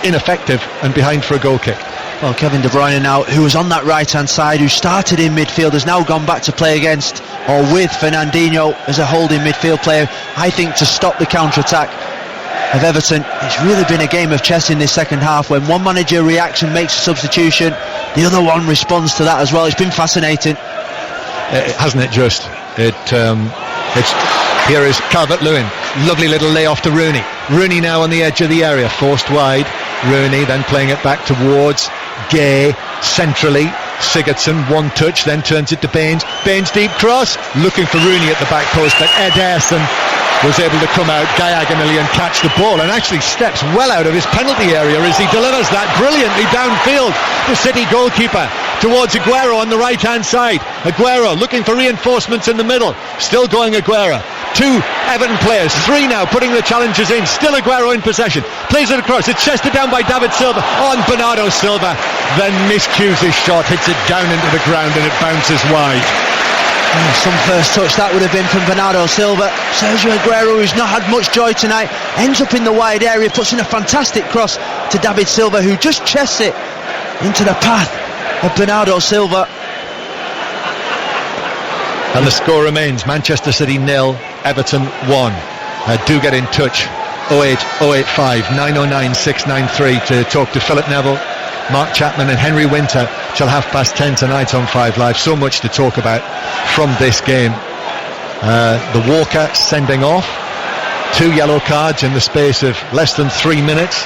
ineffective and behind for a goal kick.
Well, Kevin De Bruyne now, who was on that right-hand side, who started in midfield, has now gone back to play against or with Fernandinho as a holding midfield player. I think to stop the counter-attack of Everton, it's really been a game of chess in this second half. When one manager reacts and makes a substitution, the other one responds to that as well. It's been fascinating.
Hasn't it just? Here is Calvert-Lewin, lovely little layoff to Rooney. Rooney now on the edge of the area, forced wide. Rooney then playing it back towards Gay, centrally. Sigurdsson, one touch, then turns it to Baines. Baines deep cross, looking for Rooney at the back post, but Ederson was able to come out diagonally and catch the ball, and actually steps well out of his penalty area as he delivers that brilliantly downfield. The City goalkeeper towards Aguero on the right hand side. Aguero looking for reinforcements in the middle, still going Aguero. Two Everton players, three now putting the challenges in, still Aguero in possession, plays it across, it's chested down by David Silva on Bernardo Silva, then miscues his shot, hits it down into the ground and it bounces wide.
Some first touch that would have been from Bernardo Silva. Sergio Aguero, who's not had much joy tonight, ends up in the wide area, puts in a fantastic cross to David Silva, who just chests it into the path of Bernardo Silva.
And the score remains Manchester City 0, Everton 1. Do get in touch, 08 085 909 693 to talk to Philip Neville, Mark Chapman and Henry Winter till 10:30 tonight on 5 Live. So much to talk about from this game. The Walker sending off, 2 yellow cards in the space of less than 3 minutes.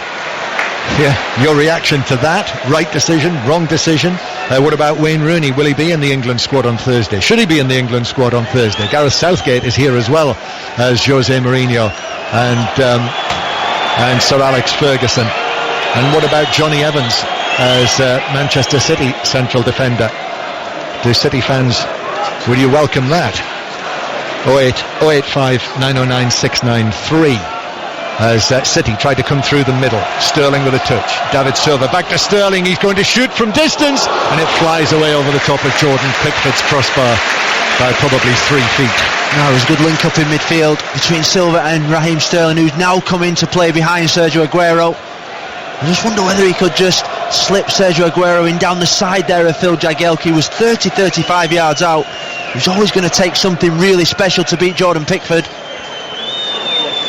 Yeah, your reaction to that? Right decision, wrong decision? What about Wayne Rooney? Will he be in the England squad on Thursday? Should he be in the England squad on Thursday? Gareth Southgate is here as well as Jose Mourinho and Sir Alex Ferguson. And what about Johnny Evans as Manchester City central defender? Do City fans, will you welcome that? 085 909 693 as City tried to come through the middle. Sterling with a touch, David Silva back to Sterling, he's going to shoot from distance and it flies away over the top of Jordan Pickford's crossbar by probably 3 feet.
Now there's a good link up in midfield between Silva and Raheem Sterling, who's now come into play behind Sergio Aguero. I just wonder whether he could just slip Sergio Aguero in down the side there of Phil Jagielka. He was 30-35 yards out. He was always going to take something really special to beat Jordan Pickford.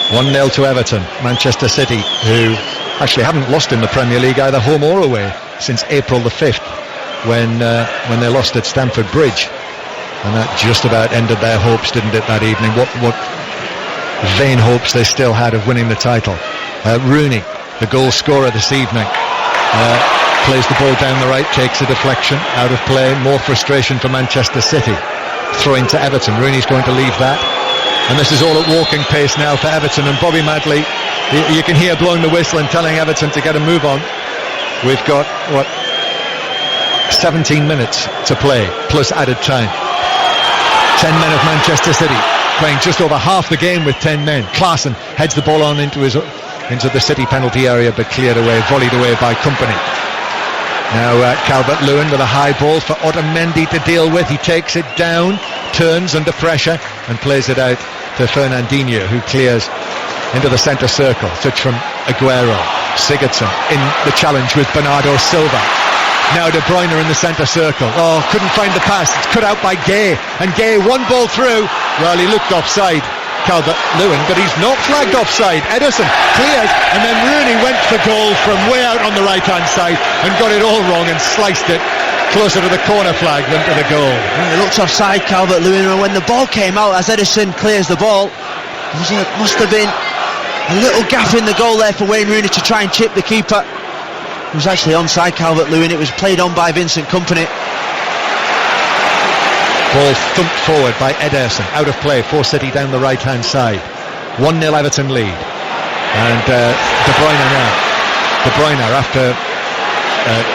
1-0 to Everton. Manchester City, who actually haven't lost in the Premier League either home or away since April the 5th when they lost at Stamford Bridge, and that just about ended their hopes, didn't it, that evening? What vain hopes they still had of winning the title. Rooney, the goal scorer this evening, plays the ball down the right, takes a deflection, out of play, more frustration for Manchester City. Throw into Everton. Rooney's going to leave that. And this is all at walking pace now for Everton, and Bobby Madley, you can hear blowing the whistle and telling Everton to get a move on. We've got 17 minutes to play plus added time. 10 men of Manchester City playing just over half the game with 10 men. Klaassen heads the ball on into the City penalty area, but cleared away, volleyed away by Kompany. Now Calvert-Lewin with a high ball for Otamendi to deal with. He takes it down, turns under pressure and plays it out to Fernandinho, who clears into the centre circle. Touch from Aguero. Sigurdsson in the challenge with Bernardo Silva. Now De Bruyne in the centre circle. Oh, couldn't find the pass. It's cut out by Gay, and Gay one ball through. Well, he looked offside, Calvert-Lewin, but he's not flagged offside. Ederson clears, and then Rooney went for goal from way out on the right hand side and got it all wrong and sliced it closer to the corner flag than to the goal.
It looked offside, Calvert-Lewin, and when the ball came out, as Ederson clears the ball, there must have been a little gap in the goal there for Wayne Rooney to try and chip the keeper. It was actually onside Calvert-Lewin. It was played on by Vincent Kompany.
Ball thumped forward by Ederson, out of play for City down the right hand side. 1-0 Everton lead, and De Bruyne after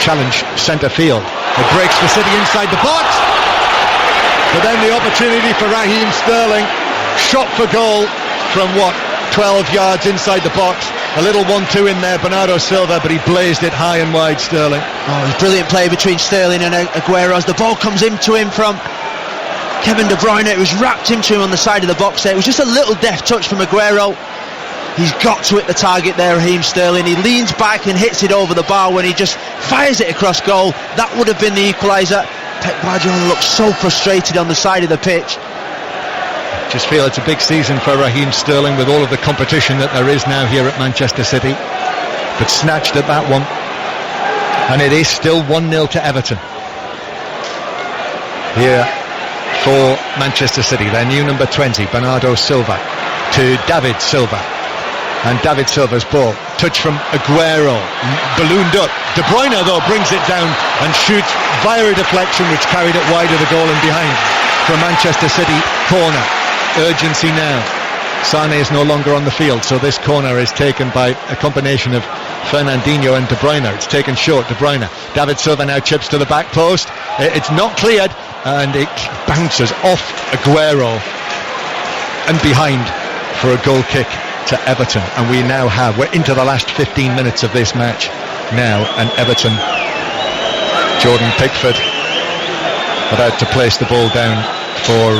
challenge centre field, it breaks for City inside the box, but then the opportunity for Raheem Sterling, shot for goal from 12 yards inside the box. A little 1-2 in there, Bernardo Silva, but he blazed it high and wide. Sterling.
Oh, it was brilliant play between Sterling and Aguero as the ball comes into him from Kevin De Bruyne. It was wrapped into him on the side of the box there. It was just a little deft touch from Aguero. He's got to hit the target there, Raheem Sterling. He leans back and hits it over the bar when he just fires it across goal. That would have been the equaliser. Pep Guardiola looks so frustrated on the side of the pitch.
Just feel it's a big season for Raheem Sterling with all of the competition that there is now here at Manchester City, but snatched at that one, and it is still 1-0 to Everton here for Manchester City. Their new number 20, Bernardo Silva, to David Silva, and David Silva's ball, touch from Aguero, ballooned up. De Bruyne though brings it down and shoots via a deflection which carried it wide of the goal and behind for Manchester City corner. Urgency now. Sane is no longer on the field, so this corner is taken by a combination of Fernandinho and De Bruyne. It's taken short, De Bruyne. David Silva now chips to the back post. It's not cleared, and it bounces off Aguero and behind for a goal kick to Everton. And we're into the last 15 minutes of this match now, and Everton, Jordan Pickford about to place the ball down for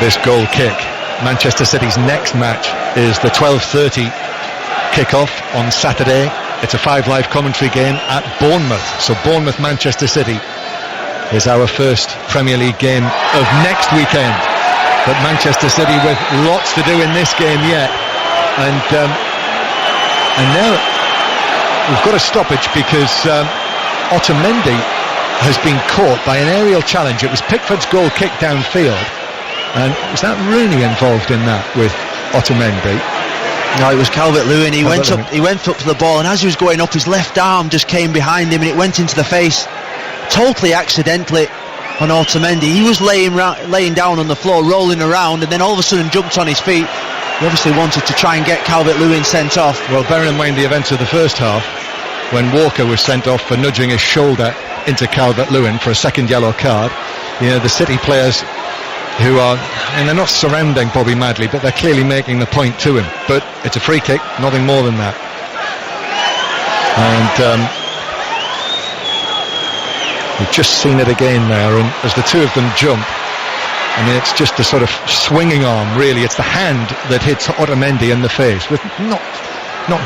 this goal kick. Manchester City's next match is the 12:30 kick-off on Saturday. It's a 5 Live commentary game at Bournemouth. So Bournemouth-Manchester City is our first Premier League game of next weekend. But Manchester City with lots to do in this game yet. And now we've got a stoppage because Otamendi has been caught by an aerial challenge. It was Pickford's goal kick downfield. And was that Rooney involved in that with Otamendi?
No, it was Calvert-Lewin. He went up for the ball, and as he was going up, his left arm just came behind him and it went into the face, totally accidentally, on Otamendi. He was laying down on the floor, rolling around, and then all of a sudden jumped on his feet. He obviously wanted to try and get Calvert-Lewin sent off.
Well, bearing in mind the events of the first half, when Walker was sent off for nudging his shoulder into Calvert-Lewin for a second yellow card, the City players who are, and they're not surrounding Bobby Madley, but they're clearly making the point to him. But it's a free kick, nothing more than that. And we've just seen it again there, and as the two of them jump, it's just the sort of swinging arm, really. It's the hand that hits Otamendi in the face with not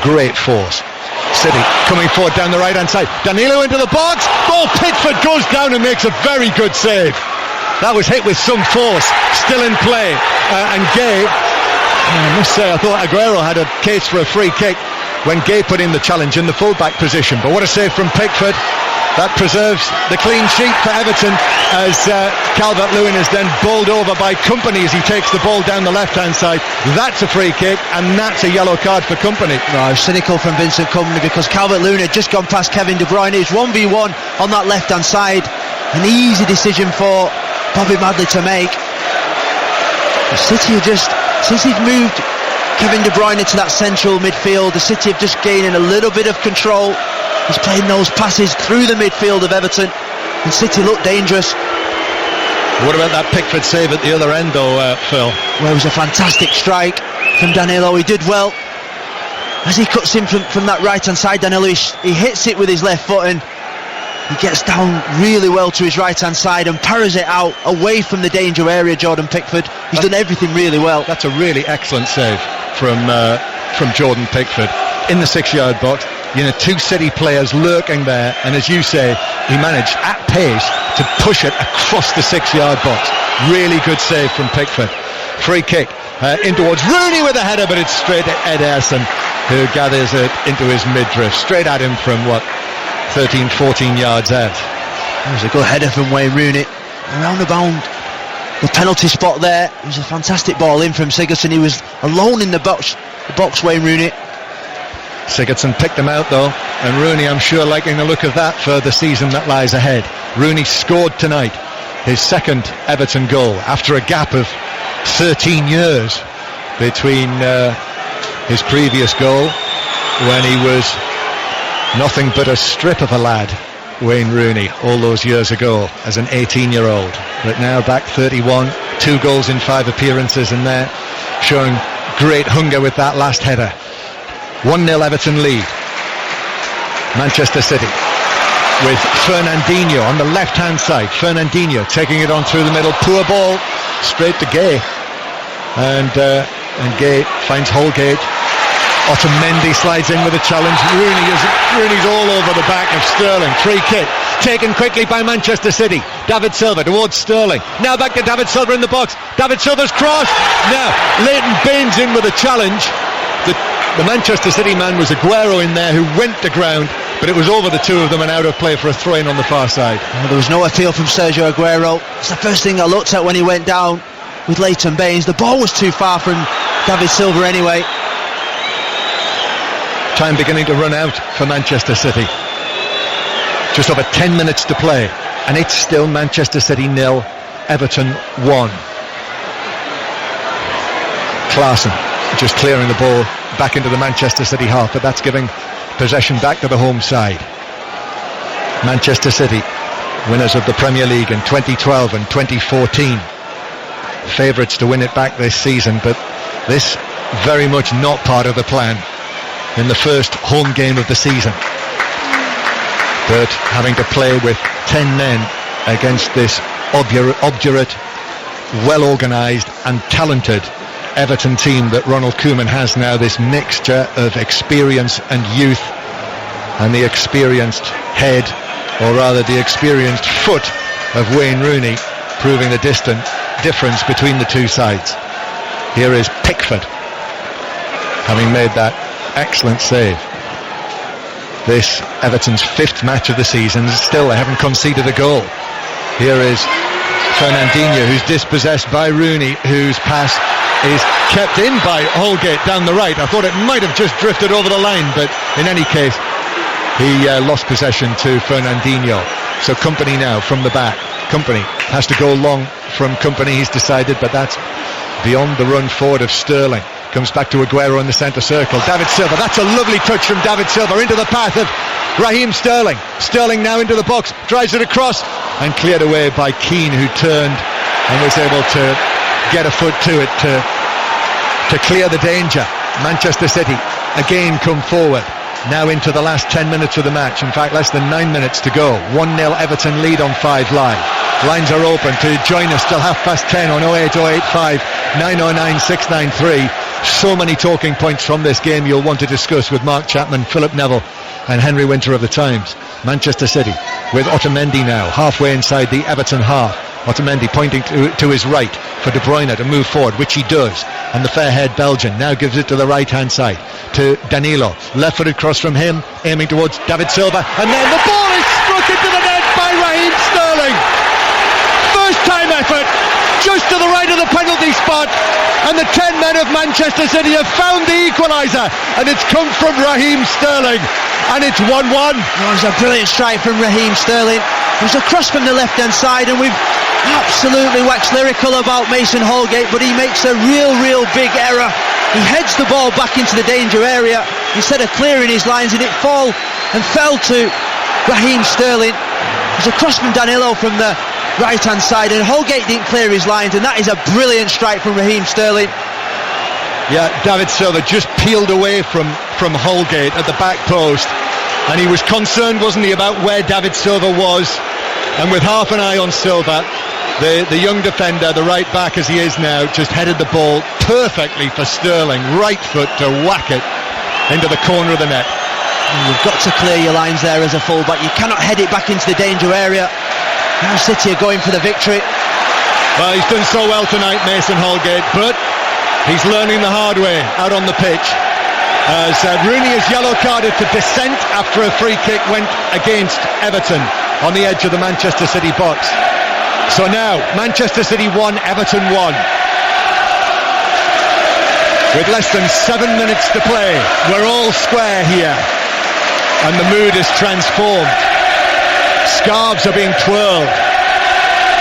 great force. City coming forward down the right hand side. Danilo into the box. Ball, Pickford goes down and makes a very good save. That was hit with some force, still in play. And Gay, I must say, I thought Aguero had a case for a free kick when Gay put in the challenge in the full-back position. But what a save from Pickford. That preserves the clean sheet for Everton as Calvert-Lewin is then bowled over by Kompany as he takes the ball down the left-hand side. That's a free kick, and that's a yellow card for Kompany.
No, cynical from Vincent Kompany because Calvert-Lewin had just gone past Kevin De Bruyne. It's 1v1 on that left-hand side. An easy decision for Bobby Madley to make. The City have just, since he's moved Kevin De Bruyne to that central midfield, the City have just gained a little bit of control. He's playing those passes through the midfield of Everton, and City look dangerous.
What about that Pickford save at the other end though, Phil?
Well, it was a fantastic strike from Danilo. He did well. As he cuts in from that right hand side, Danilo, he hits it with his left foot and he gets down really well to his right hand side and parries it out away from the danger area. Jordan Pickford, he's done everything really well.
That's a really excellent save from Jordan Pickford in the 6-yard box. Two City players lurking there, and as you say, he managed at pace to push it across the 6-yard box. Really good save from Pickford. Free kick in towards Rooney with a header, but it's straight at Ederson, who gathers it into his midriff, straight at him from 13-14 yards out.
It was a good header from Wayne Rooney. Around about the penalty spot there. It was a fantastic ball in from Sigurdsson. He was alone in the box, Wayne Rooney.
Sigurdsson picked him out though, and Rooney, I'm sure, liking the look of that for the season that lies ahead. Rooney scored tonight his second Everton goal after a gap of 13 years between his previous goal, when he was nothing but a strip of a lad, Wayne Rooney, all those years ago as an 18-year-old. But now back 31, 2 goals in 5 appearances, and there showing great hunger with that last header. 1-0 Everton lead. Manchester City with Fernandinho on the left-hand side. Fernandinho taking it on through the middle. Poor ball, straight to Gay. And Gay finds Holgate. Otamendi slides in with a challenge. Rooney's all over the back of Sterling. Free kick taken quickly by Manchester City. David Silva towards Sterling. Now back to David Silva in the box. David Silva's cross. Now Leighton Baines in with a challenge. The Manchester City man was Aguero in there, who went to ground, but it was over the two of them and out of play for a throw-in on the far side.
Well, there was no appeal from Sergio Aguero. It's the first thing I looked at when he went down with Leighton Baines. The ball was too far from David Silva anyway.
Time beginning to run out for Manchester City. Just over 10 minutes to play, and it's still Manchester City 0, Everton 1. Klaassen just clearing the ball back into the Manchester City half, but that's giving possession back to the home side. Manchester City, winners of the Premier League in 2012 and 2014, favourites to win it back this season, but this very much not part of the plan in the first home game of the season. But having to play with 10 men against this obdurate, well-organised and talented Everton team that Ronald Koeman has now, this mixture of experience and youth, and the experienced head, or rather the experienced foot of Wayne Rooney, proving the difference between the two sides. Here is Pickford, having made that excellent save. This Everton's 5th match of the season. Still they haven't conceded a goal. Here is Fernandinho, who's dispossessed by Rooney, whose pass is kept in by Holgate down the right. I thought it might have just drifted over the line, but in any case he lost possession to Fernandinho. So Kompany now from the back. Kompany has to go long from Kompany, he's decided, but that's beyond the run forward of Sterling. Comes back to Aguero in the centre circle. David Silva, that's a lovely touch from David Silva into the path of Raheem Sterling. Sterling now into the box, drives it across and cleared away by Keane, who turned and was able to get a foot to it to clear the danger. Manchester City again come forward, now into the last 10 minutes of the match. In fact, less than 9 minutes to go. 1-0 Everton lead on 5 Live. Lines are open to join us till 10:30 on 08085 909 693. So many talking points from this game you'll want to discuss with Mark Chapman, Philip Neville and Henry Winter of the Times. Manchester City with Otamendi now halfway inside the Everton half. Otamendi pointing to his right for De Bruyne to move forward, which he does, and the fair-haired Belgian now gives it to the right-hand side to Danilo. Left-footed cross from him, aiming towards David Silva, and then the ball is struck into the net by Raheem Sterling. First-time effort, just to the right of the penalty spot, and the 10 men of Manchester City have found the equaliser, and it's come from Raheem Sterling, and it's 1-1.
Oh, it was a brilliant strike from Raheem Sterling. It was a cross from the left-hand side, and we've absolutely waxed lyrical about Mason Holgate, but he makes a real big error. He heads the ball back into the danger area instead of clearing his lines, and it fell to Raheem Sterling. It was a cross from Danilo from the right-hand side, and Holgate didn't clear his lines, and that is a brilliant strike from Raheem Sterling.
Yeah, David Silva just peeled away from Holgate at the back post, and he was concerned, wasn't he, about where David Silva was, and with half an eye on Silva, the young defender, the right back as he is now, just headed the ball perfectly for Sterling, right foot to whack it into the corner of the net.
And you've got to clear your lines there as a fullback. You cannot head it back into the danger area. Now City are going for the victory.
Well, he's done so well tonight, Mason Holgate, but he's learning the hard way out on the pitch. As Rooney is yellow carded for dissent after a free kick went against Everton. on the edge of the Manchester City box. So now, Manchester City 1, Everton 1. With less than 7 minutes to play, we're all square here. And the mood is transformed. Scarves are being twirled.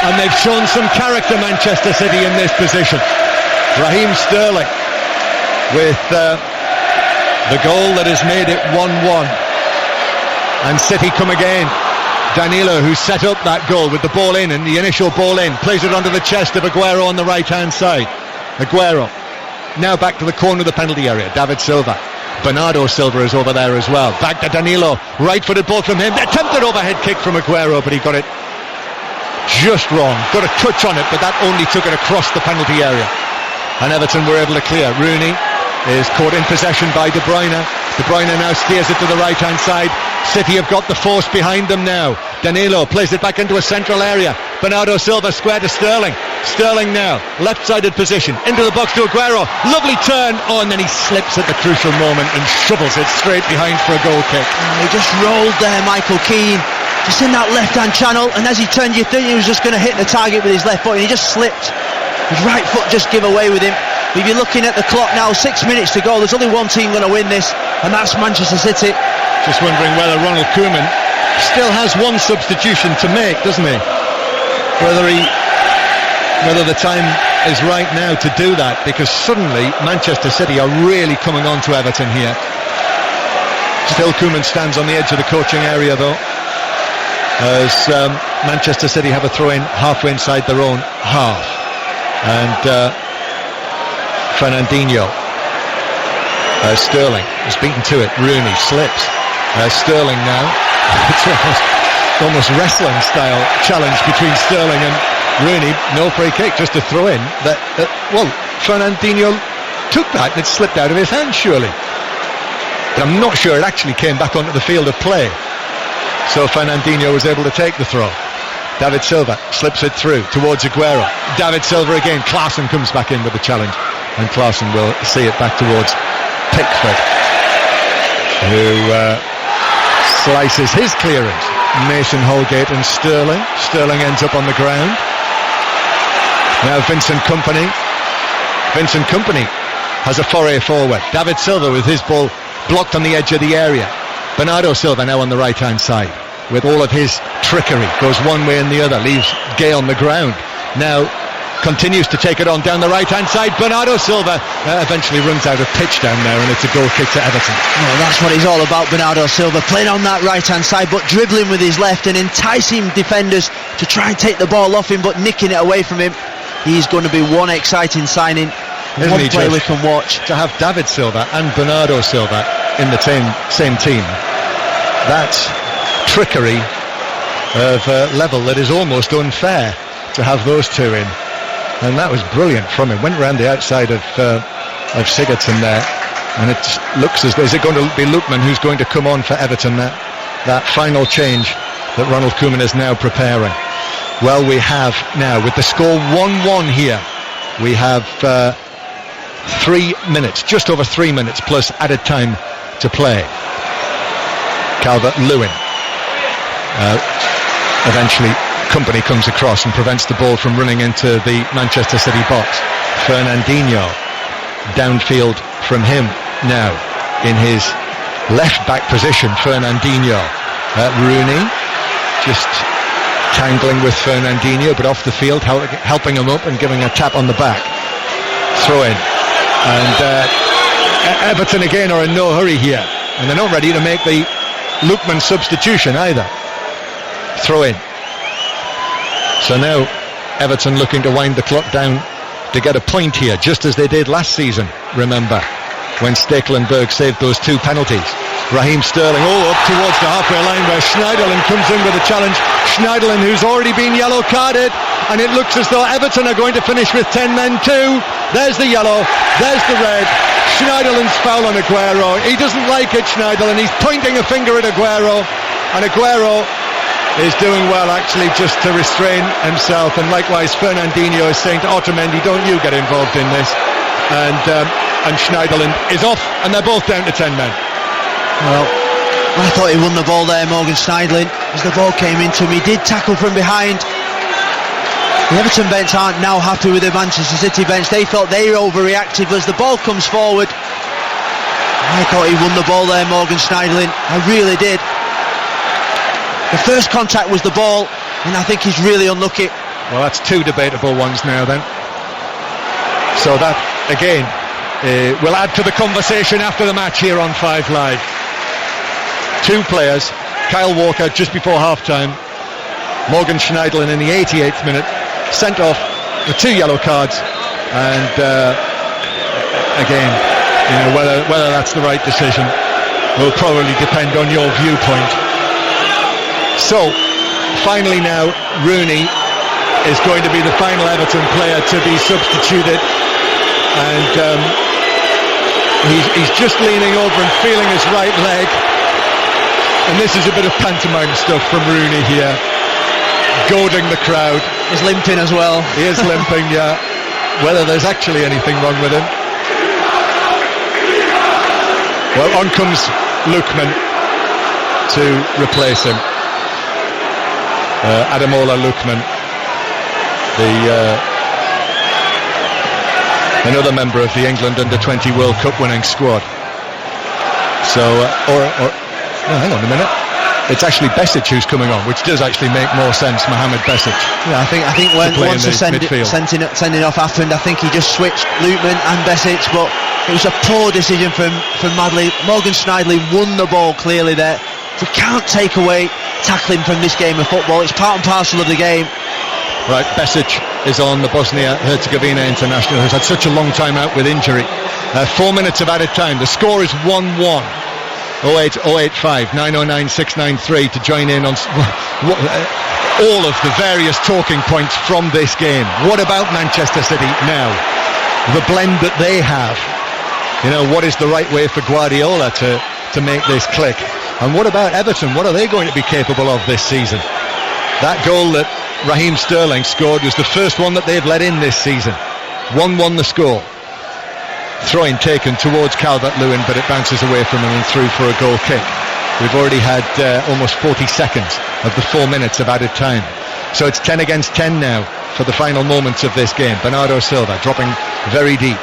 And they've shown some character, Manchester City, in this position. Raheem Sterling with the goal that has made it 1-1. And City come again. Danilo, who set up that goal with the ball in, and the initial ball in, plays it onto the chest of Aguero on the right-hand side. Aguero now back to the corner of the penalty area. David Silva. Bernardo Silva is over there as well. Back to Danilo. Right-footed ball from him. Attempted overhead kick from Aguero, but he got it just wrong. Got a touch on it, but that only took it across the penalty area. And Everton were able to clear. Rooney is caught in possession by De Bruyne. De Bruyne now steers it to the right-hand side. City have got the force behind them now. Danilo plays it back into a central area. Bernardo Silva square to Sterling. Sterling now, left-sided position, into the box to Aguero. Lovely turn. Oh, and then he slips at the crucial moment and shovels it straight behind for a goal kick.
He just rolled there, Michael Keane. Just in that left-hand channel, and as he turned, you think he was just going to hit the target with his left foot, and he just slipped. His right foot just gave away with him. If you're looking at the clock now, 6 minutes to go, there's only one team going to win this, and that's Manchester City.
Just wondering whether Ronald Koeman still has one substitution to make, doesn't he? Whether the time is right now to do that, because suddenly Manchester City are really coming on to Everton here. Still Koeman stands on the edge of the coaching area though, as Manchester City have a throw-in halfway inside their own half. And Fernandinho, Sterling is beaten to it. Rooney slips. Sterling now. It's almost wrestling style challenge between Sterling and Rooney. No free kick, just a throw in. Well, Fernandinho took that and it slipped out of his hand, surely. But I'm not sure it actually came back onto the field of play. So Fernandinho was able to take the throw. David Silva slips it through towards Aguero. David Silva again. Klaassen comes back in with the challenge, and Klaassen will see it back towards Pickford, who slices his clearance. Mason Holgate and Sterling. Sterling ends up on the ground. Now Vincent Kompany. Vincent Kompany has a foray forward. David Silva with his ball blocked on the edge of the area. Bernardo Silva now on the right-hand side with all of his trickery. Goes one way and the other. Leaves Gay on the ground. Now continues to take it on down the right-hand side. Bernardo Silva eventually runs out of pitch down there, and it's a goal kick to Everton.
Well, that's what he's all about, Bernardo Silva, playing on that right-hand side, but dribbling with his left and enticing defenders to try and take the ball off him, but nicking it away from him. He's going to be one exciting signing.
Isn't
one
he
play
just,
we can watch.
To have David Silva and Bernardo Silva in the same team, that's trickery of a level that is almost unfair to have those two in. And that was brilliant from him. Went round the outside of Sigurdsson there, and it looks as though, is it going to be Lookman who's going to come on for Everton, that final change that Ronald Koeman is now preparing. Well, we have now, with the score 1-1 here, we have 3 minutes, just over 3 minutes plus added time to play. Calvert-Lewin eventually Kompany comes across and prevents the ball from running into the Manchester City box. Fernandinho downfield from him now in his left back position. Fernandinho. Rooney just tangling with Fernandinho, but off the field, helping him up and giving a tap on the back. Throw in. And Everton again are in no hurry here, and they're not ready to make the Lookman substitution either. Throw in. So now Everton looking to wind the clock down to get a point here, just as they did last season, remember, when Stekelenburg saved those 2 penalties. Raheem Sterling, up towards the halfway line where Schneiderlin comes in with a challenge. Schneiderlin, who's already been yellow carded, and it looks as though Everton are going to finish with 10 men too. There's the yellow, there's the red. Schneiderlin's foul on Aguero. He doesn't like it, Schneiderlin. He's pointing a finger at Aguero, and Aguero is doing well actually just to restrain himself, and likewise Fernandinho is saying to Otamendi, don't you get involved in this, and Schneiderlin is off, and they're both down to 10 men.
Well, I thought he won the ball there, Morgan Schneidlin, as the ball came into him. He did tackle from behind. The Everton bench aren't now happy with the Manchester City bench. They felt they overreacted as the ball comes forward. I thought he won the ball there, Morgan Schneidlin. I really did. The first contact was the ball, and I think he's really unlucky.
Well, that's two debatable ones now then. So that, again, will add to the conversation after the match here on 5 Live. Two players, Kyle Walker just before half-time, Morgan Schneidlin in the 88th minute, sent off with 2 yellow cards, and again, you know, whether that's the right decision will probably depend on your viewpoint. So, finally now, Rooney is going to be the final Everton player to be substituted, and he's just leaning over and feeling his right leg, and this is a bit of pantomime stuff from Rooney here, goading the crowd.
He's limping as well.
He is limping, yeah. Whether there's actually anything wrong with him. Well, on comes Lookman to replace him. Ademola Lookman, another member of the England Under-20 World Cup winning squad. So, no, hang on a minute. It's actually Besic who's coming on, which does actually make more sense. Mohamed Besic.
Yeah, I think when once the sending off happened, I think he just switched Lookman and Besic, but it was a poor decision from Madley. Morgan Schneidlin won the ball clearly there. You can't take away tackling from this game of football. It's part and parcel of the game.
Right, Besic is on, the Bosnia-Herzegovina international, who's had such a long time out with injury. 4 minutes of added time. The score is 1-1. 08085 909 693 to join in on all of the various talking points from this game. What about Manchester City now? The blend that they have. You know, what is the right way for Guardiola to make this click? And what about Everton? What are they going to be capable of this season? That goal that Raheem Sterling scored was the first one that they've let in this season. 1-1 the score. Throw-in taken towards Calvert-Lewin, but it bounces away from him and through for a goal kick. We've already had almost 40 seconds of the 4 minutes of added time. So it's 10 against 10 now for the final moments of this game. Bernardo Silva dropping very deep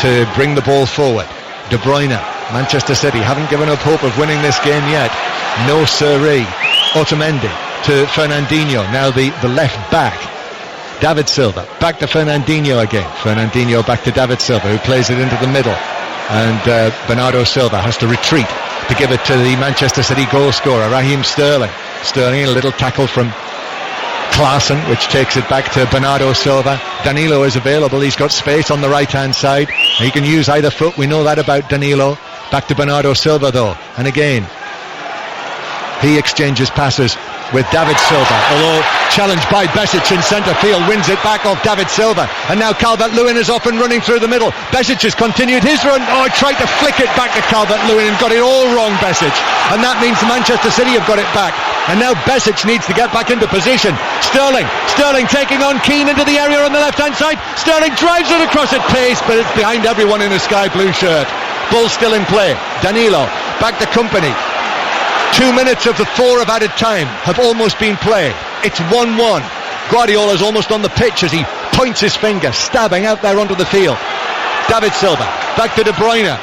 to bring the ball forward. De Bruyne, Manchester City haven't given up hope of winning this game yet. No siree. Otamendi to Fernandinho, now the left back. David Silva, back to Fernandinho again. Fernandinho back to David Silva, who plays it into the middle. And Bernardo Silva has to retreat to give it to the Manchester City goal scorer, Raheem Sterling. Sterling, a little tackle from Klaassen, which takes it back to Bernardo Silva. Danilo is available, he's got space on the right-hand side. He can use either foot, we know that about Danilo. Back to Bernardo Silva though, and again, he exchanges passes with David Silva, although challenged by Besic in centre field, wins it back off David Silva, and now Calvert-Lewin is off and running through the middle. Besic has continued his run. He tried to flick it back to Calvert-Lewin and got it all wrong, Besic, and that means Manchester City have got it back, and now Besic needs to get back into position. Sterling taking on Keane into the area on the left hand side. Sterling drives it across at pace, but it's behind everyone in a sky blue shirt. Ball still in play. Danilo back to Company. 2 minutes of the 4 of added time have almost been played. It's 1-1. Guardiola's almost on the pitch as he points his finger, stabbing out there onto the field. David Silva, back to De Bruyne,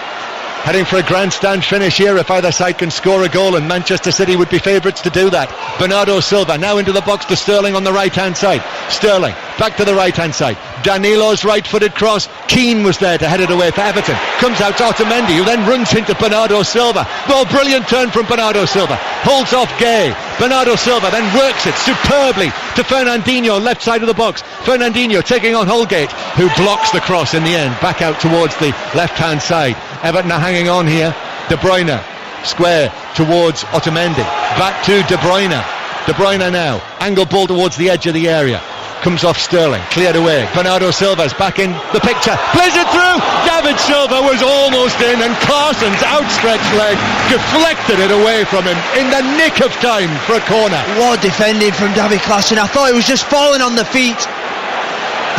heading for a grandstand finish here if either side can score a goal, and Manchester City would be favourites to do that. Bernardo Silva now into the box to Sterling on the right hand side. Sterling back to the right hand side. Danilo's right footed cross. Keane was there to head it away for Everton. Comes out to Otamendi, who then runs into Bernardo Silva. Oh, brilliant turn from Bernardo Silva. Holds off Gay. Bernardo Silva then works it superbly to Fernandinho, left side of the box. Fernandinho taking on Holgate, who blocks the cross in the end. Back out towards the left hand side. Everton are hanging on here. De Bruyne square towards Otamendi. Back to De Bruyne. De Bruyne now. Angle ball towards the edge of the area. Comes off Sterling, cleared away. Bernardo Silva's back in the picture, plays it through. David Silva was almost in, and Klaassen's outstretched leg deflected it away from him in the nick of time for a corner.
What defending from David Klaassen. I thought he was just falling on the feet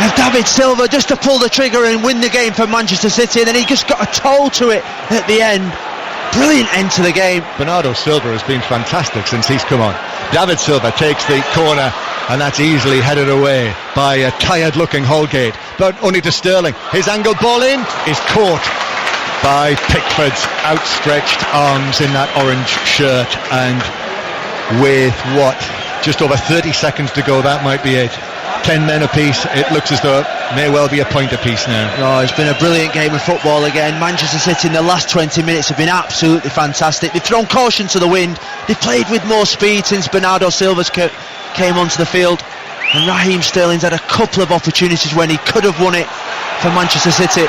of David Silva just to pull the trigger and win the game for Manchester City, and then he just got a toe to it at the end. brilliant end to the game.
Bernardo Silva has been fantastic since he's come on. David Silva takes the corner, and that's easily headed away by a tired-looking Holgate, but only to Sterling. His angled ball in is caught by Pickford's outstretched arms in that orange shirt, and with just over 30 seconds to go, that might be it. 10 men apiece. It looks as though it may well be a point apiece now.
Oh, it's been a brilliant game of football again. Manchester City in the last 20 minutes have been absolutely fantastic. They've thrown caution to the wind. They've played with more speed since Bernardo Silva came onto the field, and Raheem Sterling's had a couple of opportunities when he could have won it for Manchester City.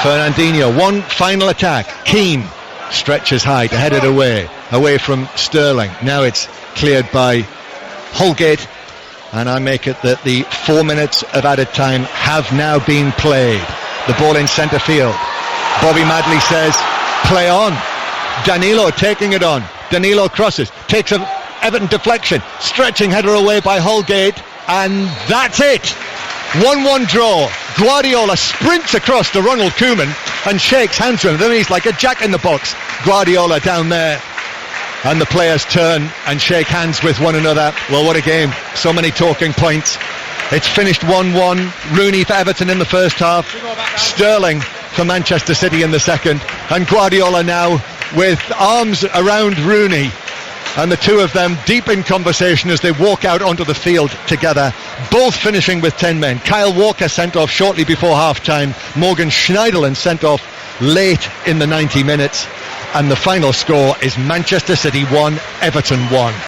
Fernandinho, one final attack. Keane stretches high to head it away from Sterling. Now it's cleared by Holgate, and I make it that the 4 minutes of added time have now been played. The ball in centre field. Bobby Madley says, play on. Danilo taking it on. Danilo crosses, takes an Everton deflection, stretching header away by Holgate, and that's it. 1-1 draw. Guardiola sprints across to Ronald Koeman and shakes hands with him. Then he's like a jack in the box. Guardiola down there, and the players turn and shake hands with one another. Well, what a game. So many talking points. It's finished 1-1. Rooney for Everton in the first half, Sterling for Manchester City in the second, and Guardiola now with arms around Rooney, and the two of them deep in conversation as they walk out onto the field together, both finishing with 10 men. Kyle Walker sent off shortly before half-time, Morgan Schneiderlin sent off late in the 90 minutes, and the final score is Manchester City 1, Everton 1.